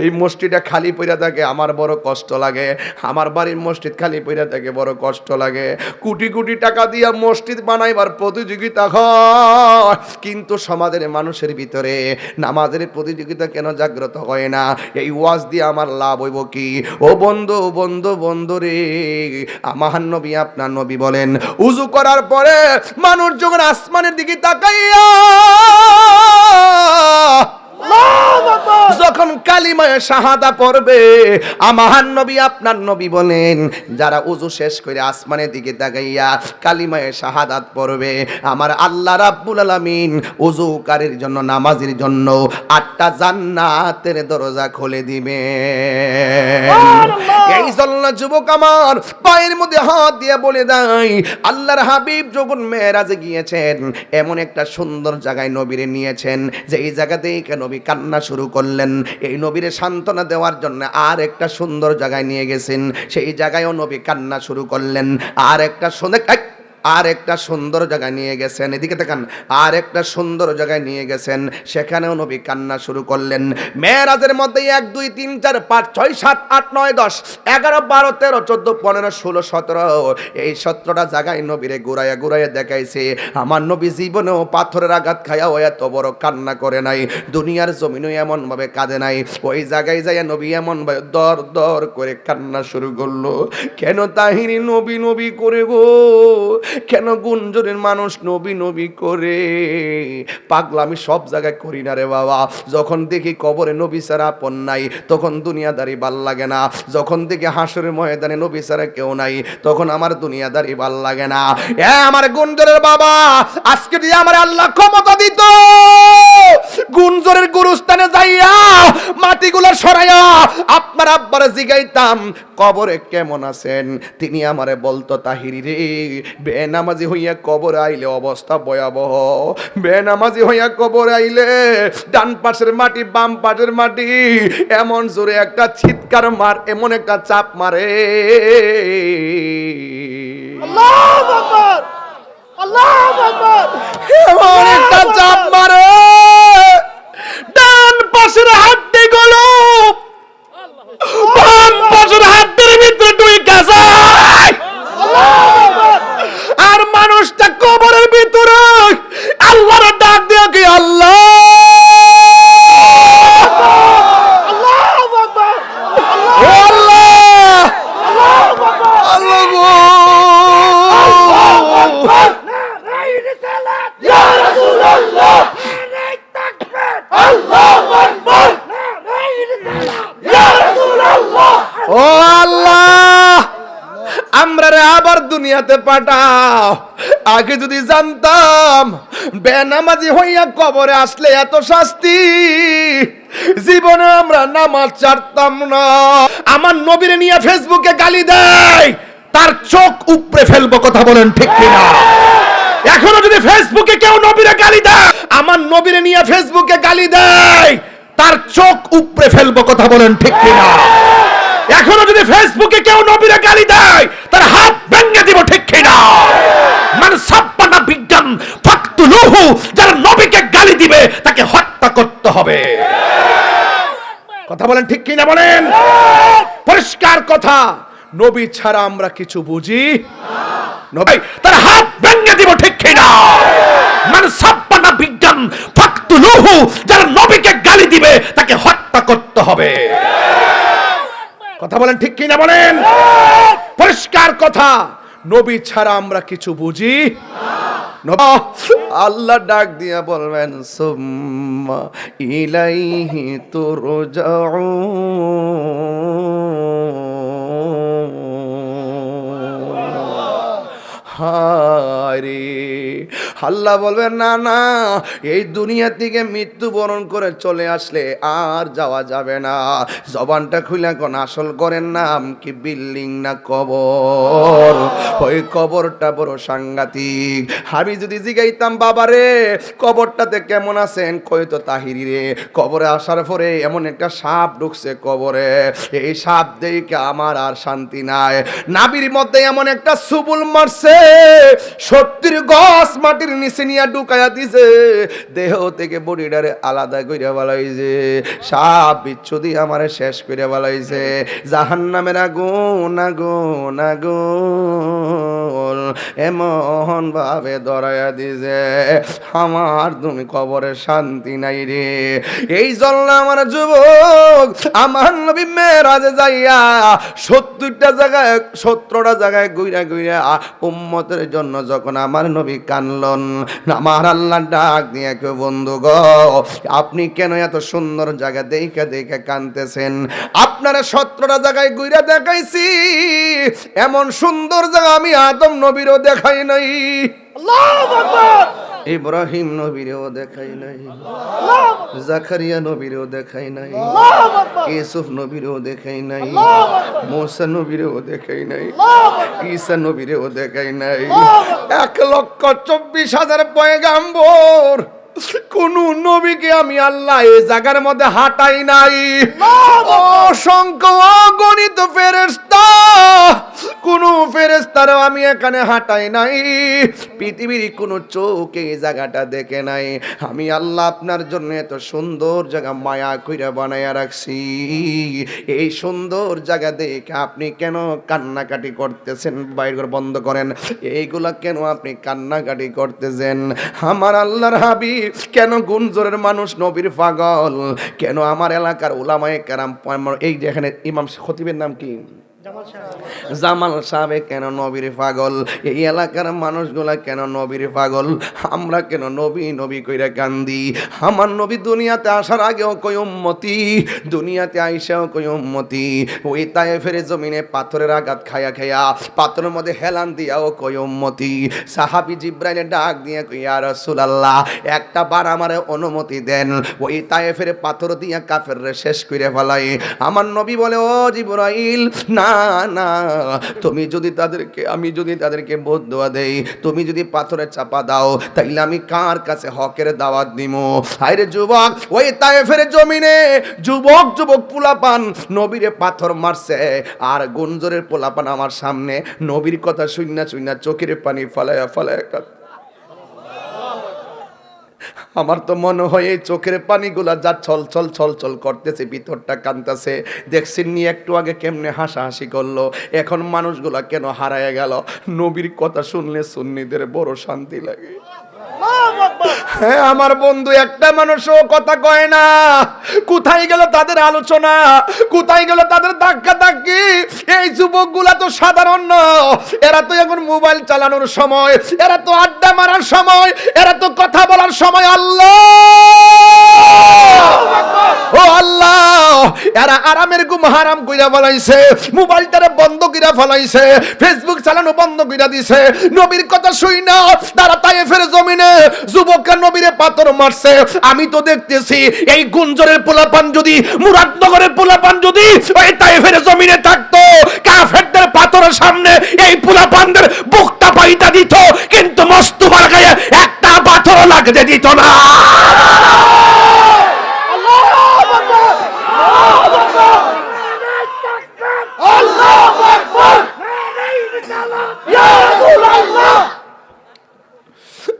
এই মসজিদটা খালি পড়ে থাকে, আমার বড় কষ্ট লাগে। আমার বাড়ির মসজিদ খালি পড়ে থাকে, বড় কষ্ট লাগে। কোটি কোটি টাকা দিয়া মসজিদ বানাইবার প্রতিযোগিতা হয়, কিন্তু সমাজের মানুষের ভিতরে নামাজের প্রতিযোগিতা কেন জাগ্রত হয় না? এই ওয়াজ দিয়ে আমার লাভ হইব কি? ও বন্ধু, বন্ধু, বন্ধু রে, আমার নবী আপনার নবী বলেন, উযু করার পরে মানুষ যখন আসমানের দিকে তাকাইয়া যখন কালিমায়ে শাহাদা পড়বে, আমার নবী আপনার নবী বলেন, যারা উযু শেষ করে আসমানের দিকে তাকাইয়া কালিমায়ে শাহাদাত পড়বে, আমার আল্লাহ রাব্বুল আলামিন উযুকারীর জন্য, নামাজীর জন্য 8টা জান্নাতের দরজা খুলে দিবে। এই জন্য যুবক আমার পায়ের মধ্যে হাত দিয়ে বলে দেয়, আল্লাহর হাবিব যখন মেরাজে গিয়েছেন, এমন একটা সুন্দর জায়গায় নবীরে নিয়েছেন, যে এই জায়গাতেই নবী কান্না শুরু করলেন। এই নবীরে সান্ত্বনা দেওয়ার জন্য আর একটা সুন্দর জায়গায় নিয়ে গেছেন, সেই জায়গায়ও নবী কান্না শুরু করলেন। আর একটা সুন্দর জায়গায় নিয়ে গেছেন, এদিকে তাকান, আর একটা সুন্দর জায়গায় নিয়ে গেছেন, সেখানেও নবী কান্না শুরু করলেন। মেরাজের মধ্যে 1 2 3 4 5 6 7 8 9 10 11 12 13 14 15 16 17 এই 17টা জায়গায় নবীরে ঘুরাইয়া ঘুরাইয়া দেখাইছে। আমার নবী জীবনেও পাথরের আঘাত খাইয়াও এত বড় কান্না করে নাই, দুনিয়ার জমিনেও এমন ভাবে কাঁদে নাই। ওই জায়গায় যাইয়া নবী এমন ভাবে দর দর করে কান্না শুরু করলো। কেন তাহিরি নবী নবী করে গো, কেন গুঞ্জনের মানুষ নবী নবী করে? পাগলা আমি সব জায়গায় করি না রে বাবা। যখন দেখি কবরে নবী ছাড়া আপন নাই, তখন দুনিয়াদারি ভাল লাগে না। যখন দেখি হাসরের ময়দানে নবী ছাড়া কেউ নাই, তখন আমার দুনিয়াদারি ভাল লাগে না। আমার গুঞ্জনের বাবা, আজকে দিয়ে আমার আল্লাহ ক্ষমতা দিত, গুঞ্জনের গুরুস্থানে যাইয়া মাটিগুলা সরাইয়া আপনার আব্বারে জিগাইতাম কবরে কেমন আছেন, তিনি আমারে বলতো, তাহিরি রে, বেনামাজি হইয়া কবরে আইলে অবস্থা ভয়াবহ। বেনামাজি হইয়া কবরে আইলে ডান পাশের মাটি বাম পাশের মাটি এমন জোরে একটা চিৎকার মার, এমন একটা চাপ মারে, আল্লাহু আকবার, আল্লাহু আকবার, এমন একটা চাপ মারে, ডান পাশের হাড্ডি গুলো বাম পাশের হাড্ডির ভিতরে ঢুকে যায়। আর মানুষটা কবরের ভিতরে আল্লাহর ডাক দিয়ে কি, আল্লাহ, আল্লাহু আকবার, আল্লাহ, আল্লাহ গো, নারায়ে রিসালাত, ইয়া রাসূলুল্লাহ, নারায়ে তাকবীর, আল্লাহু আকবার, নারায়ে রিসালাত, ইয়া রাসূলুল্লাহ। ও আল্লাহ, আমরা রে আবার দুনিয়াতে পাঠাও, আগে যদি জানতাম বেনামাজি হইয়া কবরে আসলে এত শাস্তি, জীবনে আমরা নামাজ ছাড়তাম না। আমার নবীরে নিয়ে ফেসবুকে গালি দেয়, তার চোখ উপড়ে ফেলবো, কথা বলেন ঠিক কিনা? এখনো যদি ফেসবুকে কেউ নবীরে গালি দেয়, আমার নবীরে নিয়ে ফেসবুকে গালি দেয়, তার চোখ উপড়ে ফেলবো, কথা বলেন ঠিক কিনা? এখনো যদি ফেসবুকে কেউ নবীরে গালি দেয়, তার হাত ভেঙে দিব, ঠিক কিনা? মানে সাব্বানা বিজ্ঞান ফাকতুলুহু, যারা নবীকে গালি দিবে তাকে হত্যা করতে হবে। কথা বলেন ঠিক কিনা? বলেন। পরিষ্কার কথা, নবী ছাড়া আমরা কিছু বুঝি নবী, তার হাত ভেঙে দিব, ঠিক কিনা? মানে সাব্বানা বিজ্ঞান ফাকতুলুহু, যারা নবীকে গালি দিবে তাকে হত্যা করতে হবে। কথা বলেন ঠিক কিনা? বলেন। পরিষ্কার কথা, নবী ছাড়া আমরা কিছু বুঝি না। আল্লাহ ডাক দিয়া বলবেন সুম্মা ইলাইহি তুরজাউন। হারে আল্লাহ বলবেন না না, এই দুনিয়া থেকে মৃত্যুবরণ করে চলে আসলে আর যাওয়া যাবে না। জবানটা খুলে কোন আসল করেন নাম কি বিল্ডিং না কবর? ওই কবরটা বড় সাংঘাতিক। আমি যদি জিগাইতাম বাবা রে কবরটাতে কেমন আছেন, কই তো তাহিরি রে কবরে আসার পরে এমন একটা সাপ ঢুকছে কবরে, এই সাপ দেখে আমার আর শান্তি নাই। নাভির মধ্যে এমন একটা সুবুল মারছে, 70 গজ মাটির নিচে নিয়ে ঢুকাইয়া দিছে, দেহ থেকে বডিটারে আলাদা কইরা বালাইছে, সাপ বিচ্ছু দিয়ে আমারে শেষ কইরা বালাইছে। জাহান্নামের আগুন আগুন আগুন এমন ভাবে ধরাইয়া দিছে, আমার তুমি কবরে শান্তি নাই রে। এই জন্য আমার যুবক, আমার নবী মেরাজে যাইয়া 70টা জায়গায় 17টা জায়গায় ঘুরা ঘুরা উম্মতের জন্য যখন আমার নবী কানলন, আমার আল্লাহ ডাক দিয়ে কেউ বন্ধু গো আপনি কেন এত সুন্দর জায়গা দেখে দেখে কানতেছেন? আপনারা 17টা জায়গায় ঘুরা দেখাইছি, এমন সুন্দর জায়গা আমি আদম নবীরও দেখাই নাই, আল্লাহু আকবার, ইব্রাহিম নবীরও দেখাই নাই, জাকারিয়া নবীরও দেখাই নাই, ইউসুফ নবীরও দেখাই নাই, মুসা নবীরও দেখাই নাই, ঈসা নবীরও দেখাই নাই। 1,24,000 পয়গাম্বর, কোন নবীকে আমি আল্লাহ এই জায়গার মধ্যে হাঁটাই নাই। অসংখ্য অগণিত ফেরেশতা, কোন ফেরেশতারও আমি এখানে হাঁটাই নাই। পৃথিবীর কোন চোখে এই জায়গাটা দেখে নাই। আমি আল্লাহ আপনার জন্য এত সুন্দর জায়গা মায়া কইরা বানায়া রাখছি, এই সুন্দর জায়গা দেখে আপনি কেন কান্নাকাটি করতেছেন? বাইরে বন্ধ করেন, এইগুলা কেন আপনি কান্নাকাটি করতেছেন? আমার আল্লাহর হাবিব কেন গুঞ্জরের মানুষ নবীর পাগল? কেন আমার এলাকার উলামায়ে কেরাম, এই যে এখানে ইমাম খতিবের নাম কি? জামাল সাহেব কেন নবীর পাগল? এই এলাকার মানুষগুলা কেন নবীর পাগল? আমরা কেন নবী নবী কইরা কান্দি? আমার নবী দুনিয়াতে আসার আগেও কই উম্মতি, দুনিয়াতে আইসাও কই উম্মতি। ওই তায়েফের জমিনে পাথরের আঘাত খায়া খায়া পাথরের মধ্যে হেলান দিয়াও কই উম্মতি। সাহাবী জিব্রাইলে ডাক দিয়ে কই ইয়া রাসূলুল্লাহ একটা বার আমারে অনুমতি দেন, ওই তায়েফের পাথর দিয়া কাফেররে শেষ কইরা ফেলাই। আমার নবী বলে ও জিব্রাইল না না, তুমি যদি তাদেরকে, আমি যদি তাদেরকে বদদুয়া দেই, তুমি যদি পাথরে চাপা দাও, তাইলে আমি কার কাছে হকের দাওয়াত দিমু? আরে যুবক, ওই তায়েফের জমিনে যুবক যুবক পোলাপান নবীরে পাথর মারছে, আর গুঞ্জরের পোলাপান আমার সামনে নবীর কথা শুইনা শুইনা চোখের পানি ফালায়া ফালায়া কাঁদে। আমার তো মনে হয় এই চোখের পানিগুলা যা ছল ছল ছল ছল করতেছে, ভিতরটা কাঁদতেছে। দেখছেন নি একটু আগে কেমনে হাসাহাসি করলো, এখন মানুষগুলা কেন হারায় গেল? নবীর কথা শুনলে সুন্নিদের বড় শান্তি লাগে। হ্যাঁ আমার বন্ধু, একটা মানুষও কথা কয় না। কোথায় গেল তাদের আলোচনা? কোথায় গেল তাদের ধাক্কা ধাক্কি? এই যুবকগুলা তো সাধারণ না, এরা তো এখন মোবাইল চালানোর সময়, এরা তো আড্ডা মারার সময়, এরা তো কথা বলার সময়। আল্লাহ ও আল্লাহ, এরা আরামের ঘুম হারাম কইরা ফলাইছে, মোবাইলটারে বন্ধ কইরা ফলাইছে, ফেসবুক চালানো বন্ধ কইরা দিছে। নবীর কথা শুই না তারা তায়েফের জমিনে যুবকরা নবীরে পাথর মারছে। আমি তো দেখতেছি এই গুঞ্জরের পোলাপান যদি, মুরাদনগরের পোলাপান যদি ওই তায়েফের জমিনে থাকতো, কাফেরদের পাথরের সামনে এই পোলাপানদের বুকটা পাইটা দিত, কিন্তু মোস্তফার গায়ে একটা পাথর লাগতে দিত না।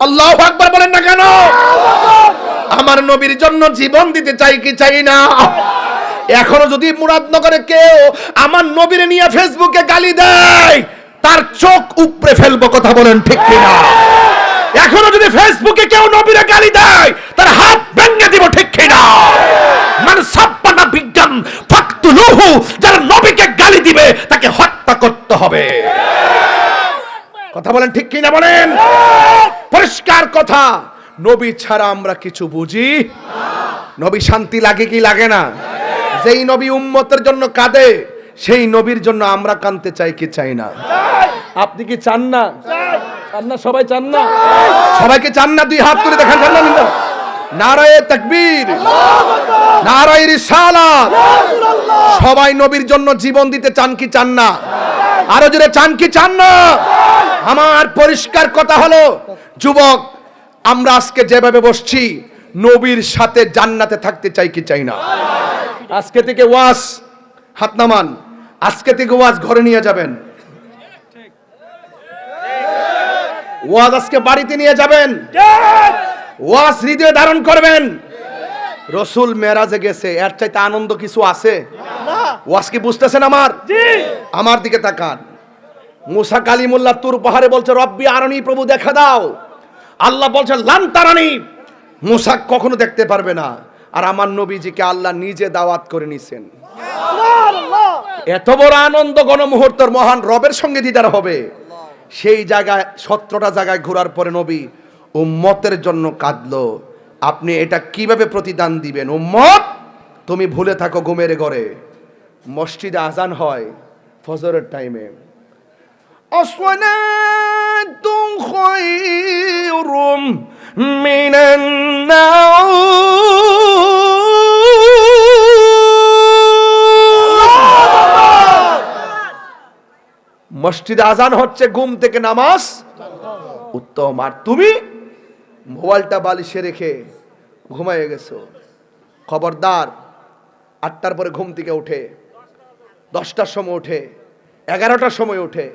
আল্লাহু আকবার বলেন না কেন? আমার নবীর জন্য জীবন দিতে চাই কি চাই না? এখনো যদি মুরাদনগরে কেউ আমার নবীরে নিয়ে ফেসবুকে গালি দেয়, তার চোখ উপড়ে ফেলবো, কথা বলেন ঠিক কিনা? এখনো যদি ফেসবুকে কেউ নবীরে গালি দেয়, তার হাত ভেঙে দিব, ঠিক কিনা? মান সাব্বানা বিজ্ঞান ফাকতুলুহু, যারা নবীকে গালি দিবে তাকে হত্যা করতে হবে। কথা বলেন ঠিক কিনা বলেন? পরিষ্কার কথা, নবী ছাড়া আমরা কিছু বুঝি না। নবী শান্তি লাগে কি লাগে না? যেই নবী উম্মতের জন্য কাঁদে, সেই নবীর জন্য আমরা কাঁদতে চাই কি চাই না? আপনি কি চান না? চান না? সবাই চান না? সবাইকে চান না? দুই হাত তুলে দেখান। চান না? নারায়ে তাকবীর, নারায়ে রিসালাত। সবাই নবীর জন্য জীবন দিতে চান কি চান না? আরো জোরে চান কি চান না? আমার পরিষ্কার কথা হলো, যুবক, আমরা আজকে যেভাবে বসছি, নবীর সাথে জান্নাতে থাকতে চাই কি চাই না? আজকে থেকে ওয়াজ, হাত নামান, আজকে থেকে ওয়াজ ঘরে নিয়ে যাবেন, ওয়াজ আজকে বাড়িতে নিয়ে যাবেন, ওয়াজ হৃদয়ে ধারণ করবেন। রসুল মেরাজে গেছে, এর চাইতে আনন্দ কিছু আছে? ওয়াজ কি বুঝতেছেন আমার? আমার দিকে তাকান। মুসা কালিমুল্লাহ তুর পাহাড়ে বলছে, রব্বি আরনি, প্রভু দেখা দাও। আল্লাহ বলছে লান তারানি, মুসা কখনো দেখতে পারবে না। আর আমার নবীজিকে আল্লাহ নিজে দাওয়াত করে নিছেন। এত বড় আনন্দ, গণমুহূর্তের মহান রবের সঙ্গে দিদার হবে। সেই জায়গায় 17টা জায়গায় ঘোরার পরে নবী উম্মতের জন্য কাঁদলো। আপনি এটা কিভাবে প্রতিদান দিবেন? উম্মত, তুমি ভুলে থাকো ঘুমের ঘরে, মসজিদে আজান হয় ফজরের টাইমে, আসসালাতু খায়রুম মিনান নাওম। মসজিদে আজান হচ্ছে, ঘুম থেকে নামাজ উত্তম। আর তুমি মোবাইলটা বালিশে রেখে ঘুমায় গেছো। খবরদার, 8টার পরে ঘুম থেকে উঠে, 10টার সময় উঠে, 11টার সময় উঠে,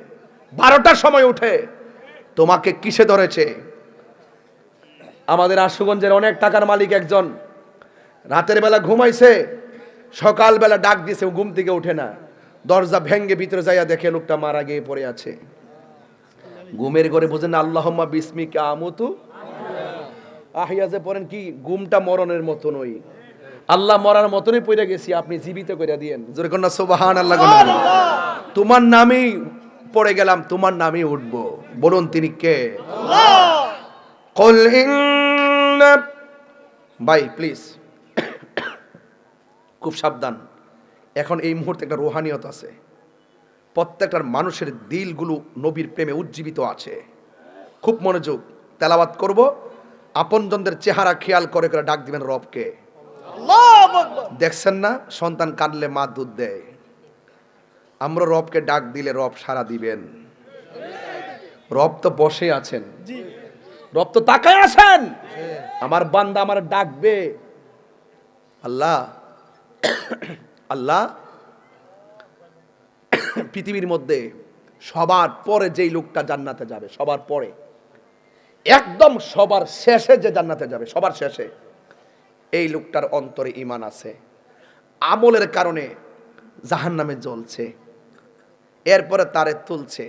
12টার সময় উঠে তোমাকে কিসে ধরেছে? আমাদের আশুগঞ্জের অনেক টাকার মালিক একজন রাতের বেলা ঘুমাইছে, সকালবেলা ডাক দিয়েছে, ঘুম থেকে উঠে না, দরজা ভেঙ্গে ভিতরে যাইয়া দেখে লোকটা মারা গিয়ে পড়ে আছে। ঘুমের ঘরে বোঝেন না, আল্লাহুম্মা বিসমিকা আমুতু আহিয়া যে পড়েন, কি ঘুমটা মরণের মতন, ওই আল্লাহ মরার মতনই পড়ে গেছি, আপনি জীবিত করে দিয়েন। জোরে কন্যা সুবহানাল্লাহ। তোমার নামেই পড়ে গেলাম, তোমার নামেই উঠবো। বলুন তিনি কে? কুল ইন্না, ভাই প্লিজ খুব সাবধান। এখন এই মুহূর্তে একটা রুহানিয়ত আছে, প্রত্যেকটার মানুষের দিলগুলো নবীর প্রেমে উজ্জীবিত আছে। খুব মনোযোগ, তেলাওয়াত করব, আপনজনদের চেহারা খেয়াল করে করে ডাক দিবেন রবকে। দেখছেন না, সন্তান কাঁদলে মা দুধ দেয়, আমরা রবকে ডাক দিলে রব সাড়া দিবেন। রব তো বসে আছেন, রব তো তাকায় আছেন, আমার বান্দা আমার ডাকবে। আল্লাহ আল্লাহ পৃথিবীর মধ্যে সবার পরে যেই লোকটা জান্নাতে যাবে, সবার পরে একদম সবার শেষে যে জান্নাতে যাবে, সবার শেষে, এই লোকটার অন্তরে ঈমান আছে, আমলের কারণে জাহান্নামে জ্বলছে, এরপরে তারে তুলছে,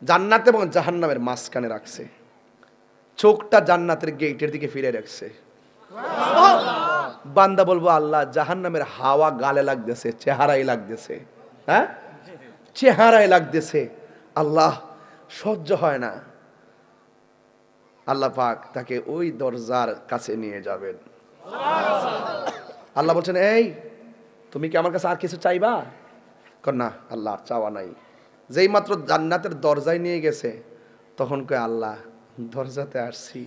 জান্নাত এবং জাহান্নামের মাঝখানে রাখছে, চোখটা জান্নাতের গেটের দিকে ফিরে রাখছে। বান্দা বলবো, আল্লাহ জাহান্নামের হাওয়া গালে লাগতেছে, চেহারায় লাগতেছে, হ্যাঁ চেহারায় লাগতেছে, আল্লাহ সহ্য হয় না। আল্লাহ পাক তাকে ওই দরজার কাছে নিয়ে যাবেন। আল্লাহ বলছেন, এই তুমি কি আমার কাছে আর কিছু চাইবা? না আল্লাহ, আর চাওয়া নাই। যেই মাত্র জান্নাতের দরজায় নিয়ে গেছে তখন কয় আল্লাহ, দরজাতে আসছি,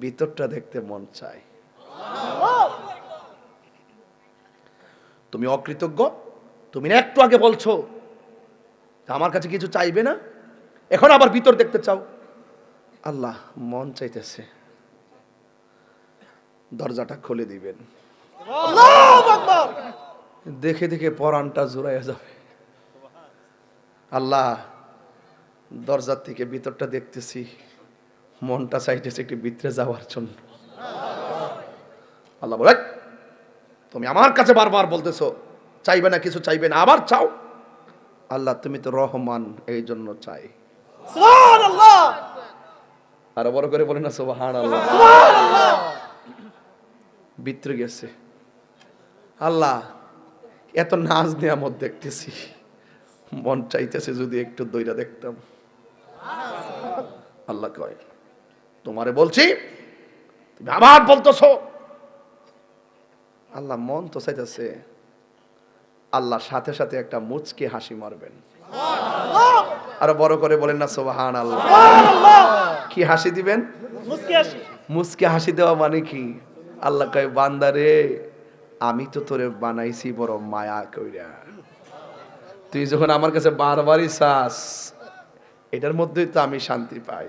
ভিতরটা দেখতে মন চায়। তুমি অকৃতজ্ঞ, তুমি না একটু আগে বলছো আমার কাছে কিছু চাইবে না, এখন আবার ভিতর দেখতে চাও। আল্লাহ মন চাইতেছে, দরজাটা খুলে দিবেন। আল্লাহু আকবার। দেখে দেখে পরানটা জোড়াইয়া যাবে। আল্লাহ, দরজার থেকে ভিতরটা দেখতেছি, মনটা চাইতেছে একটু ভিতরে যাওয়ার জন্য। আল্লাহ বলে, তুমি আমার কাছে বারবার বলতেছো চাইবে না, কিছু চাইবে না, আবার চাও। আল্লাহ তুমি তো রহমান, এই জন্য চাই। সুবহানাল্লাহ। আরো বড় করে বলে না সুবহানাল্লাহ। সুবহানাল্লাহ। ভিতরে গেছে। আল্লাহ, এত নাজ নিয়ামত দেখতেছি, মন চাইতেছে যদি একটু দইরা দেখতাম। আল্লাহ কয়, তোমারে বলছি, তুমি আবার বলতেছো। আল্লাহ মন তো চাইতেছে। আল্লাহ সাথে সাথে একটা মুচকি হাসি মারবেন। আরো বড় করে বলেন না সুবহানাল্লাহ। সুবহানাল্লাহ। কি হাসি দিবেন? মুস্কি হাসি। মুচকি হাসি দেওয়া মানে কি? আল্লাহ কয়, বান্দারে, আমি তো তোরে বানাইছি বড় মায়া কইরা, তুই যখন আমার কাছে বারবারই চাস, এটার মধ্যেই তো আমি শান্তি পাই।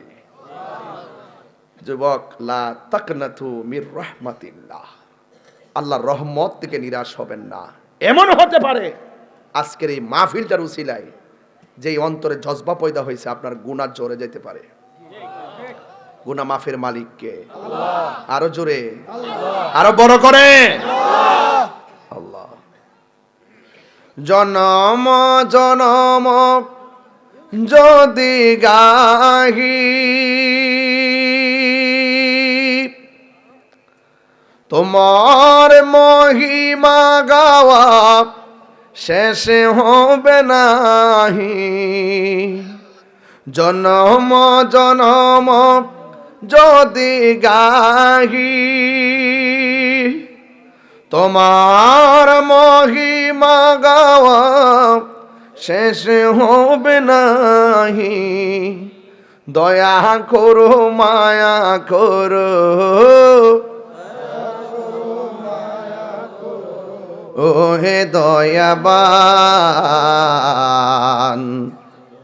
যুবক, লা তাকনাতু মির রাহমাতিল্লাহ, আল্লাহর রহমত থেকে নিরাশ হবেন না। এমন হতে পারে আজকের এই মাহফিলটার উসিলায় যেই অন্তরে জজবা পয়দা হয়েছে, আপনার গুনাহ জোরে যেতে পারে। গুনাহ মাফের মালিক কে? আরো জোরে, আরো বড় করে আল্লাহ। জনম জনম যদি গাহি তোমার মহিমা গাওয়া শেষ হবে নাহি। জনম জনম যদি গাহি তোমার মহিমা গাওয়া শেষ হবে নাহি। দয়া করো মায়া করো, ও হে দয়াবান,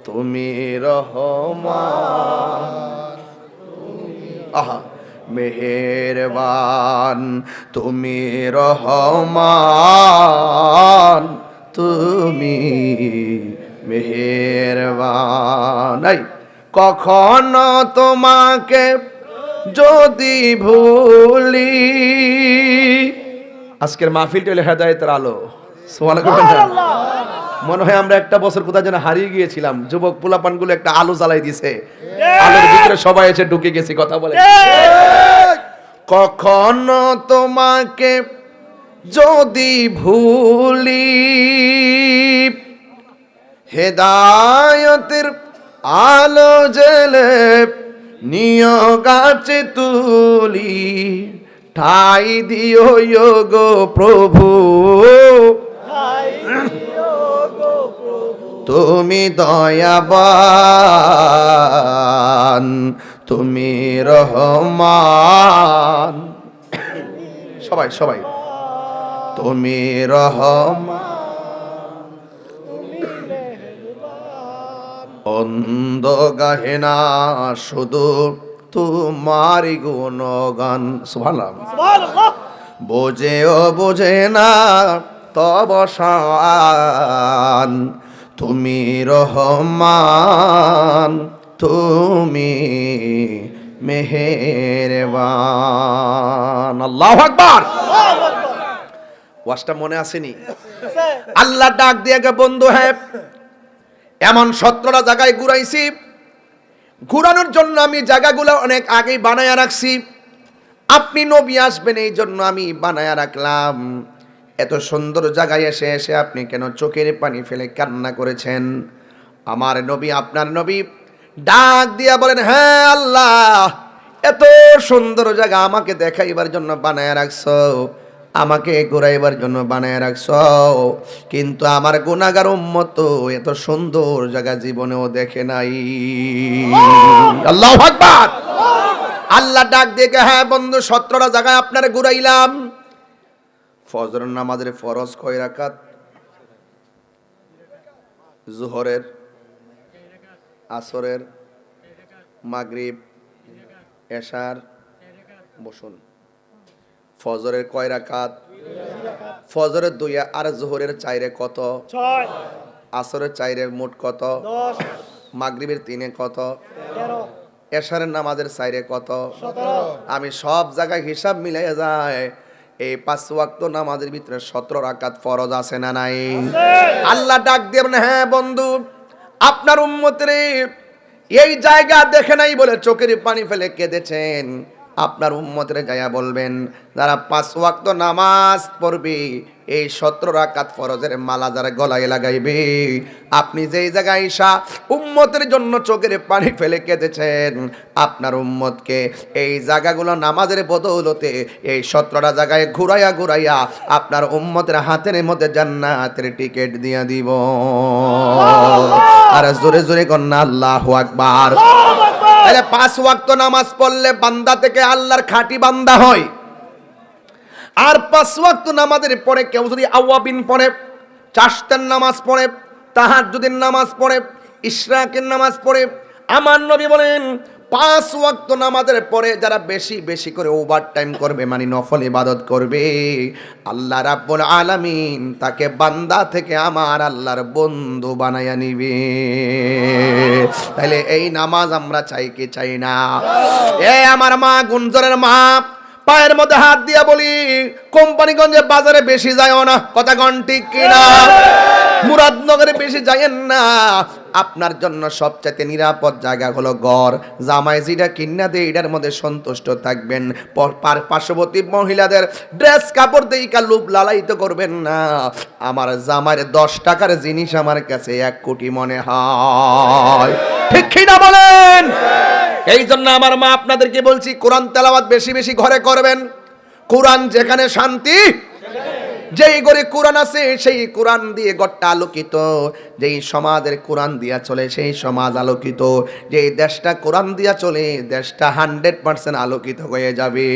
তুমি রহমান। আহা, মেহেরবান, তুমি রহমান, তুমি মেহেরবান। এই কখনো তোমাকে যদি ভুলি, আজকের মাহফিলটা হলো হেদায়েতের আলো। সুবহানাল্লাহ। মনে হয় আমরা একটা বছর কোথায় যেন হারিয়ে গিয়েছিলাম, যুবক পোলাপানগুলো একটা আলো জ্বালাই দিয়েছে, আলোর ভিতরে সবাই এসে ঢুকে গেছি। কথা বলে, কখনো তোমাকে যদি ভুলি, হেদায়েতের আলো জেলে নিয়োগ আছে তুলি, ঠাই দিও গো প্রভু, তুমি দয়াবান, তুমি রহমান। সবাই সবাই, তুমি রহমান, অন্ধ গাহে না শুধু তোমারি গুণগান। সুবহানাল্লাহ। সুবহানাল্লাহ। বোঝেও বোঝে না তব শান, তুমি রহমান, তুমি মেহেরবান। আল্লাহু আকবার। ওয়াজটা মনে আসেনি? আল্লাহ ডাক দিয়ে গে, বন্ধু হ্যাঁ, এমন 17টা জায়গায় ঘুরাইছি, ঘুরানোর জন্য আমি জায়গাগুলো অনেক আগেই বানায়া রাখছি। আপনি নবী আসবেন এই জন্য আমি বানায়া রাখলাম। এত সুন্দর জায়গায় এসে এসে আপনি কেন চোখের পানি ফেলে কান্না করেছেন? আমার নবী, আপনার নবী ডাক দিয়া বলেন, হ্যাঁ আল্লাহ, এত সুন্দর জায়গা আমাকে দেখাইবার জন্য বানায়া রাখছো, আমাকে ঘুরাইবার জন্য বানায় রাখছো, কিন্তু আমার গুনাহগার উম্মত তো এত সুন্দর জায়গা জীবনেও দেখে নাই। আল্লাহু আকবার। আল্লাহ ডাক দিয়ে, হ্যাঁ বন্ধু 17টা জায়গায় আপনারে ঘুরাইলাম। ফজরের নামাজের ফরজ কয় রাকাত? জোহরের, আসরের, মাগরিব, এশার, বসুন। ফজরের কয় রাকাত? ফজরের 2 আর জোহরের 4 কত? 6 আসরের 4 মোট কত? 10 মাগরিবের 3 কত? 13 এশারের নামাজের 4 কত? 17 আমি সব জায়গায় হিসাব মিলাই যায়, এই 5 ওয়াক্ত নামাজের ভিতরে 17 রাকাত ফরজ আছে না নাই? আল্লাহ ডাক দিয়ে বলেন, হ্যাঁ বন্ধু আপনার উম্মতের এই জায়গা দেখে নাই বলে চোখের পানি ফেলে কেঁদেছেন। আপনার উম্মতের গায়া বলবেন, যারা 5 ওয়াক্ত নামাজ পড়বে, এই 17 রাকাত ফরজের মালা যারা গলায় লাগাইবে, আপনি যেই জায়গায় ঈশা উম্মতের জন্য চোখের পানি ফেলে কেঁদেছেন, আপনার উম্মতকে এই জায়গাগুলো নামাজের বদৌলতে এই 17টা জায়গায় ঘুরাইয়া ঘুরাইয়া আপনার উম্মতের হাতের মধ্যে জান্নাতের টিকিট দিয়া দিব। আর জোরে জোরে কন্যা আল্লাহু আকবার। তাহলে 5 ওয়াক্ত নামাজ পড়লে বান্দা থেকে আল্লাহর খাঁটি বান্দা হয়। আর 5 ওয়াক্ত নামাজের পরে কেউ যদি আওয়াবিন পড়ে, চাশতের নামাজ পড়ে, তাহাজ্জুদের নামাজ পড়ে, ইশরাকের নামাজ পড়ে, আমার নবী বলেন 5 ওয়াক্ত নামাজের পরে যারা বেশি বেশি করে ওভার টাইম করবে, মানে নফল ইবাদত করবে, আল্লাহ রাব্বুল আলামিন তাকে বান্দা থেকে আমার আল্লাহর বন্ধু বানায়া নিবে। তাহলে এই নামাজ আমরা চাই কি চাই না? এ আমার মা, গুঞ্জনের মা, পায়ের মধ্যে হাত দিয়া বলি, কোম্পানিগঞ্জে বাজারে বেশি যায়ও না, কথা কোন ঠিক কিনা? মুরাদনগরে বেশি যায়েন না। আপনার জন্য সবচাইতে নিরাপদ জায়গা হলো ঘর। জামাই যেটা কিনা দেয় এটার মধ্যে সন্তুষ্ট থাকবেন। পার্শ্ববর্তী মহিলাদের ড্রেস কাপড় দিয়ে লোভ লালায়িত করবেন না। আমার জামাইয়ের 10 টাকার জিনিস আমার কাছে 1 কোটি মনে হয়, ঠিক কিনা বলেন? এই জন্য আমার মা আপনাদেরকে বলছি, কোরআন তেলাওয়াত বেশি বেশি ঘরে করবেন। কোরআন যেখানে শান্তি, যেই ঘরে কোরআন আছে সেই কোরআন দিয়ে ঘরটা আলোকিত। যেই সমাজের কোরআন দিয়া চলে সেই সমাজ আলোকিত। যেই দেশটা কোরআন দিয়া চলে দেশটা 100% আলোকিত হয়ে যাবে।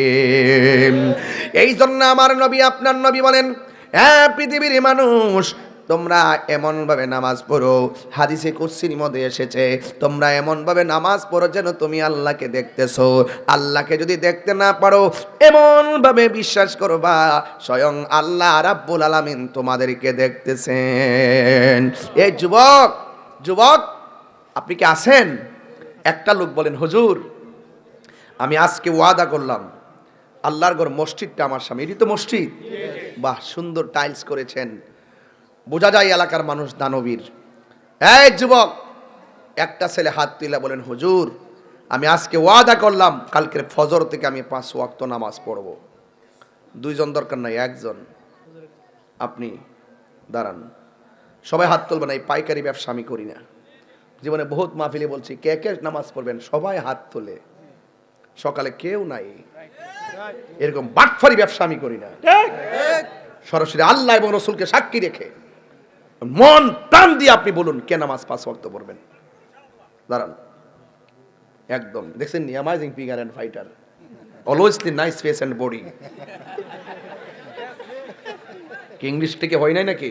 এই জন্য আমার নবী, আপনার নবী বলেন, হ্যাঁ পৃথিবীর মানুষ, তোমরা এমন ভাবে নামাজ পড়ো, হাদিসে কুদসির মধ্যে এসেছে, তোমরা এমন ভাবে নামাজ পড়ো যেন তুমি আল্লাহকে দেখতেছো। আল্লাহকে যদি দেখতে না পারো, এমন ভাবে বিশ্বাস করবা স্বয়ং আল্লাহ রাব্বুল আলামিন তোমাদেরকে দেখতেছেন। এই যুবক, যুবক আপনি কি আছেন? একটা লোক বলেন, হুজুর আমি আজকে ওয়াদা করলাম, আল্লাহর ঘর মসজিদটা আমার সামনে, এটি তো মসজিদ, বাহ সুন্দর টাইলস করেছেন, বোঝা যায় এলাকার মানুষ দানবীর। এই যুবক, একটা ছেলে হাত তুলে বলেন, হুজুর আমি আজকে ওয়াদা করলাম কালকের ফজর থেকে আমি 5 ওয়াক্ত নামাজ পড়ব। 2 জন দরকার নাই, 1 জন। আপনি দাঁড়ান, সবাই হাত তুলবেন। এই পাইকারি ব্যবসা আমি করি না, জীবনে বহুত মাহফিলে বলছি, কে কে নামাজ পড়বেন? সবাই হাত তোলে, সকালে কেউ নাই। এরকম বাটফারি ব্যবসা আমি করি না। সরাসরি আল্লাহ এবং রসুলকে সাক্ষী রেখে মন প্রাণ দিয়ে আপনি বলুন, কে নামাজ 5 ওয়াক্ত পড়বেন? দাঁড়ান, একদম দেখছেন নি, amazing figure and fighter, always the nice face and body. কি ইংলিশ থেকে হয় নাই নাকি?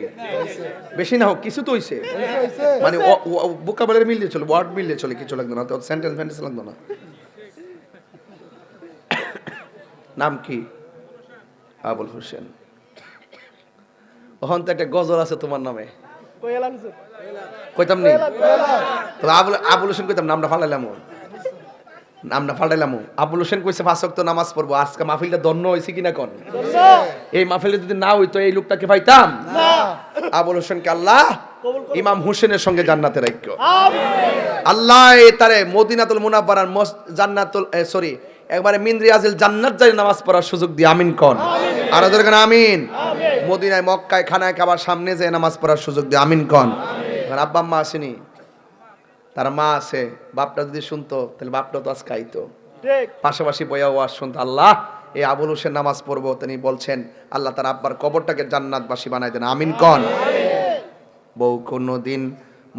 বেশি না হোক, কিছু তো হইছে, মানে ভোকাবুলারি মিললে চলে, ওয়ার্ড মিললে চলে, কিছু লাগতো না, তো সেন্টেন্স ফেন্টেন্স লাগতো না। নাম কি? আবুল হোসেন। ওখান তো একটা গজল আছে তোমার নামে, কইতাম নি? তবে আবুল হোসেন কইতাম, নামটা ফালাইলাম, নামটা ফালাইলাম। আবুল হোসেন কইছে 5 ওয়াক্ত নামাজ পড়বো। আজকে মাহফিলটা ধন্য হয়েছে কিনা কোন? এই মাহফিলে যদি না হইতো এই লোকটাকে পাইতাম না। আবুল হোসেনকে আল্লাহ ইমাম হোসেনের সঙ্গে জান্নাতে রাখো। আল্লাহ তারে মদিনাতুল মুনাওয়ারার জান্নাতুল সরি একবারে মিন রিয়াজিল জান্নাত যাই নামাজ পড়ার সুযোগ দিয়ে আমিন কোন? আর ওদের কেন আমিন? মদিনায় মক্কায় খানায় খাবার সামনে যে নামাজ পড়ার সুযোগ দিয়ে আমিন কোন? আব্বা আম্মা আসেনি, তার মা আছে, বাপটা যদি শুনতো তাহলে বাপটা তো আজ খাইতো, পাশাপাশি বইয়া ওয়াজ শুনতো। আল্লাহ এই আবুল হোসেন নামাজ পড়বো, তিনি বলছেন আল্লাহ তার আব্বার কবরটাকে জান্নাতবাসী বানাই দেন, আমিন কন। বউ কোনদিন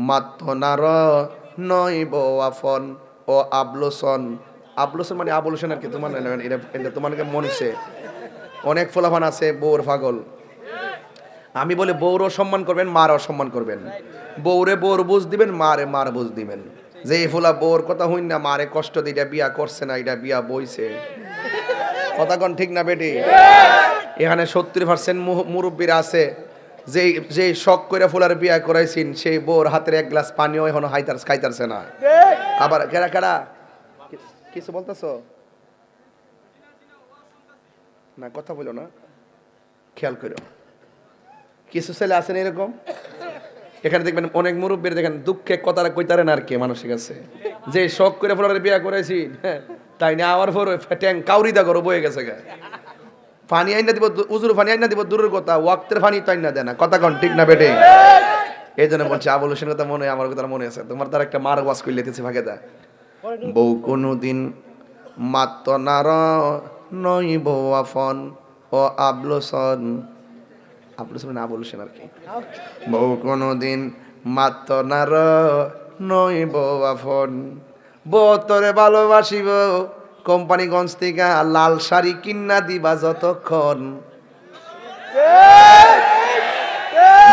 মাত্র নার নয় বউ আফন ও আবলোসন। আবলোসন মানে আবুল হোসেন আর কি, তোমার এটা তোমাকে মনছে। অনেক ফোলাফান আছে বউর পাগল। আমি বলে বউরও সম্মান করবেন, মারও সম্মান করবেন। বউরে বউর বুঝ দিবেন, মারে মার বুঝ দিবেন। যে ফুলা বউর কথা হইন না মারে কষ্ট দিয়ে এটা বিয়া করছে না, এটা বিয়া বইছে। কথা কন ঠিক না বেটি? এখানে 70% মুরব্বীরা আছে যে যে শখ করে ফুলার বিয়া করাইছেন, সেই বউর হাতের এক গ্লাস পানিও এখনো খাইতারছে না। আবার কেরা কেরা কিছু বলতেছো না, কথা বলো না, খেয়াল করো। কিছু ছেলে আছেন এরকম, এখানে দেখবেন অনেক মুরব্বীর দেখেন দুঃখে কথাটা কইতারে না আর কি মানুষের কাছে, যে শখ করে ফুলার বিয়া করাইছি তাই না, আবার পর ট্যাং কাউরিদা করো বয়ে গেছে গা। পানি আইনা দিব, উজুর পানি আইনা দিব দূরের কথা, ওয়াক্তের পানি তো আইনা দেয় না। কথা কন ঠিক না বেটে? এই জন্য বলছে আবুল হোসেন কথা মনে, আমার কথা মনে আছে। তোমার তার একটা মার ওয়াজ করে লেতেছে ভাগে দা। বউ কোনদিন মাত্র নার নই বউ আফন ও আবলোসন। আবলোসন মানে আবুল হোসেন আর কি। বউ কোনদিন মাত্র নার নই বউ আফন। বউ তোরে ভালোবাসিব কোম্পানিগঞ্জ থেকে লাল শাড়ি কিন্না দিবা যতক্ষণ।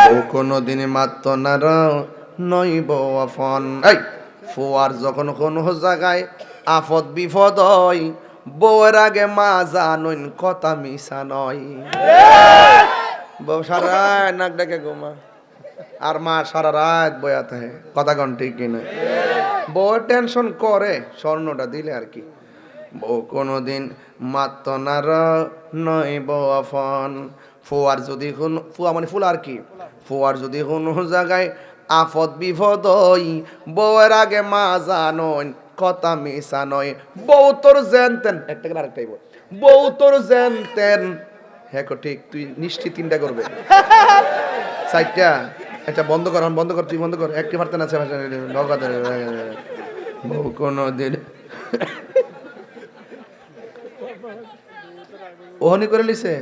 বউ কোনদিন মাত্র নার নই বউ আফন। এই ফুয়ার যখন কোনো জায়গায় আফত বিপদ হয়, বউয়ের আগে মা জানুন কথা মিশা নয়। বউ সারা রাত নাক ডাকে ঘুমা, আর মা সারা রাত বয়া থাকে। কথা কন ঠিক কিনা? বউ টেনশন করে স্বর্ণটা দিলে আর কি। বউ কোনদিন মাত্র নার নয় বউ আফন। ফুয়ার যদি ফুয়া মানে ফুল আর কি, ফুয়ার যদি কোনো জায়গায় আফত বিপদ হই, বউয়ের আগে মা জানুন কথা মিশা নয়। বউ তোর জানতেন একটা করে আরেকটাই বল, বউ তোর জানতেন। হ্যাঁ ঠিক, তুই নিশ্চিত তিনটা করবে, চারটা। একটা বন্ধ কর, বন্ধ কর, তুই বন্ধ কর। একটি পারতেন আছে বউ কোনদিন ওহনি করে লিছে।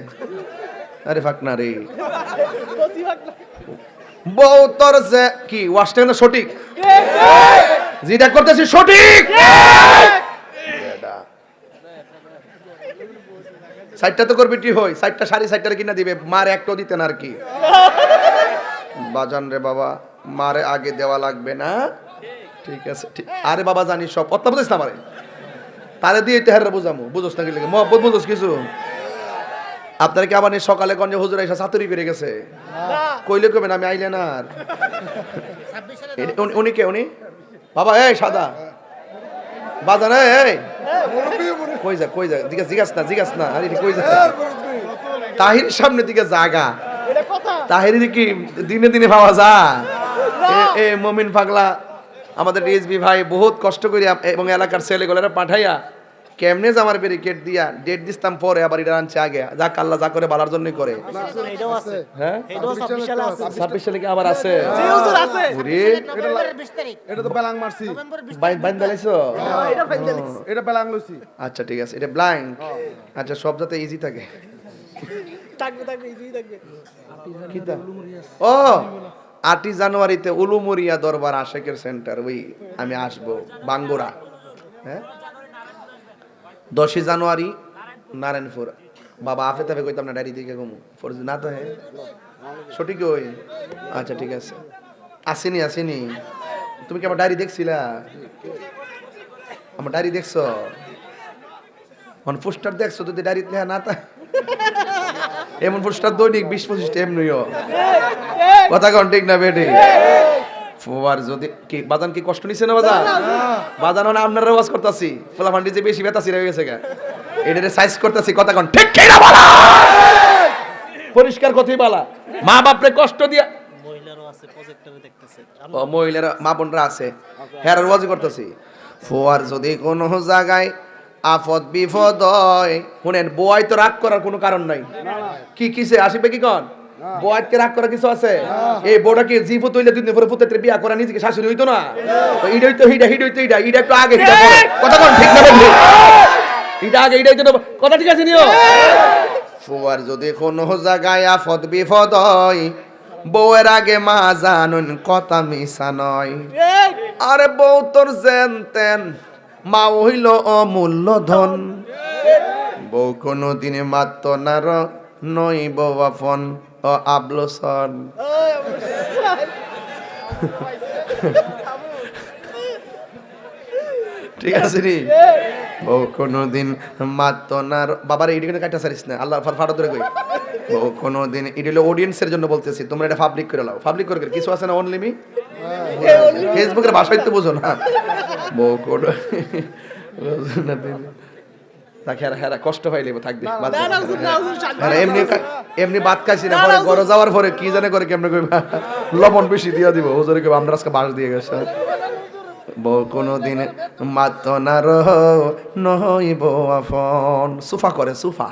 আরে ফাক না রে, বউ তোর যে কি ওয়াশটা কিন্তু সঠিক, যেটা করতেছি সঠিক। সাইডটা তো করবি টি হই, সাইডটা শাড়ি সাইডটা কিনা দিবে, মার একটাও দিতেন আর কি। বাজান রে বাবা, মারে আগে দেওয়া লাগবে না, ঠিক আছে ঠিক। আরে বাবা জানি সব, অত্তা বুঝিস না মারে, তারে দিয়ে তো হেরে বুঝামু, বুঝোস না কি লাগে মহব্বত বুঝোস কিছু। আপনার কি আবার সকালে গঞ্জে হুজুর এসে ছাতুরি করে গেছে, কইলে কবেন আমি আইলে না। আর উনি কে? উনি বাবা এই সাদা বাজান, এই কই যা কই যা, জিজ্ঞাস না জিজ্ঞাস না। আরে কই যা, তাহির সামনে দিকে জাগা, তাহির কি দিনে দিনে পাওয়া যায়? এ মমিন পাগলা আমাদের রিজবি ভাই বহুত কষ্ট করি এবং এলাকার ছেলেগুলোরা পাঠাইয়া কেমনে আমার ব্যারিকেড দিয়া ডেট দিতাম, পরে আবার এটা আনছে আগে। যা কাল্লা যা করে বালার জন্যই করে। হ্যাঁ 26 সালে কি আবার আছে? এটা তো বেলাং মারছি, বাইন দালাইছো এটা বেলাং লইছি। আচ্ছা ঠিক আছে, এটা ব্লাইন্ড। আচ্ছা সব যাতে ইজি থাকে। ও 8 জানুয়ারিতে উলুমুরিয়া দরবার আশেকের সেন্টার, ওই আমি আসবো বাঙ্গুরা। হ্যাঁ 10 জানুয়ারি নারায়ণপুর। বাবা আফে তাফে কইতাম না, ডায়েরি দিকে ঘুমু ফরজ না তো। হ্যাঁ সঠিক ওই। আচ্ছা ঠিক আছে, আসেনি আসেনি। তুমি কি আমার ডায়েরি দেখছিলা? আমার ডায়েরি দেখছো? পোস্টার দেখছো? যদি ডায়েরি লেখা না তা এমন পোস্টার দৈনিক 20-25টা এমনিও। কথা কন ঠিক না বেটি? ফুয়ার যদি কি বাজান কি কষ্ট নিছে না বাজান? বাজান না আপনার আওয়াজ করতাছি, ফুলা ফান্ডি যে বেশি বেতাছি রয়ে গেছে গা, এটারে সাইজ করতাছি। কথা কন ঠিক কি না বলা, পরিষ্কার কথাই বলা। মা বাপরে কষ্ট দিয়া, মহিলারও আছে প্রজেক্টরে দেখতেছে, ও মহিলারা মা বোনরা আছে, হ্যাঁ আওয়াজ করতাছি। ফুয়ার যদি কোনো জায়গায় আফত বিপদ হয়, শুনেন বউয়াই তো রাগ করার কোনো কারণ নাই। কি কিসে আসিবে কি কন? বউয়াইকে রাগ করার কিছু আছে? এই বউটা কি জীব তৈলে দুই দিন পরে পুত্রের বিয়া করা নিজেকে শাশুড়ি হইতো না? তো ইডই তো হিডা হিডই তো ইডা ইডা একটু আগে হিডা পরে। কথা কোন ঠিক না বন্ধু? এটা আগে এটাই তো কথা ঠিক আছে নিও ফুয়ার যদি কোনো জায়গায় আফত বিপদ হয় বউয়ের আগে মা জানুন কথা মিশা নয় ঠিক আরে বউ তোর জেন তেন মা হইল অমূল্য ধন বউ কোনো দিনে মাত্র না নই বউ আপন ও আবলসন ঠিক আছে নি বউ কোনো দিন মাত্র না বাবার এইদিকে কাটা সারিস না আল্লাহ ফাটা ধরে কই বউ কোনো দিন এটা হলো অডিয়েন্সের জন্য বলতেছি তোমরা এটা পাবলিক করে লাও পাবলিক করে কিছু আছে না অনলি মি ফেসবুকের ভাষায় তো বোঝো না বউ কোনো হেরা কষ্ট হয়ে লেবে থাকবে এমনি এমনি বাদ খাইছি না পরে ঘরে যাওয়ার পরে কি জানে করে কেমনে কইবা লবণ বেশি দিয়া দিব হুজুরে কইবা আমরা আজকে বাঁশ দিয়ে গেছে বউ কোনদিন মাত্র না রহ নই বউ আপন সুফা করে সুফা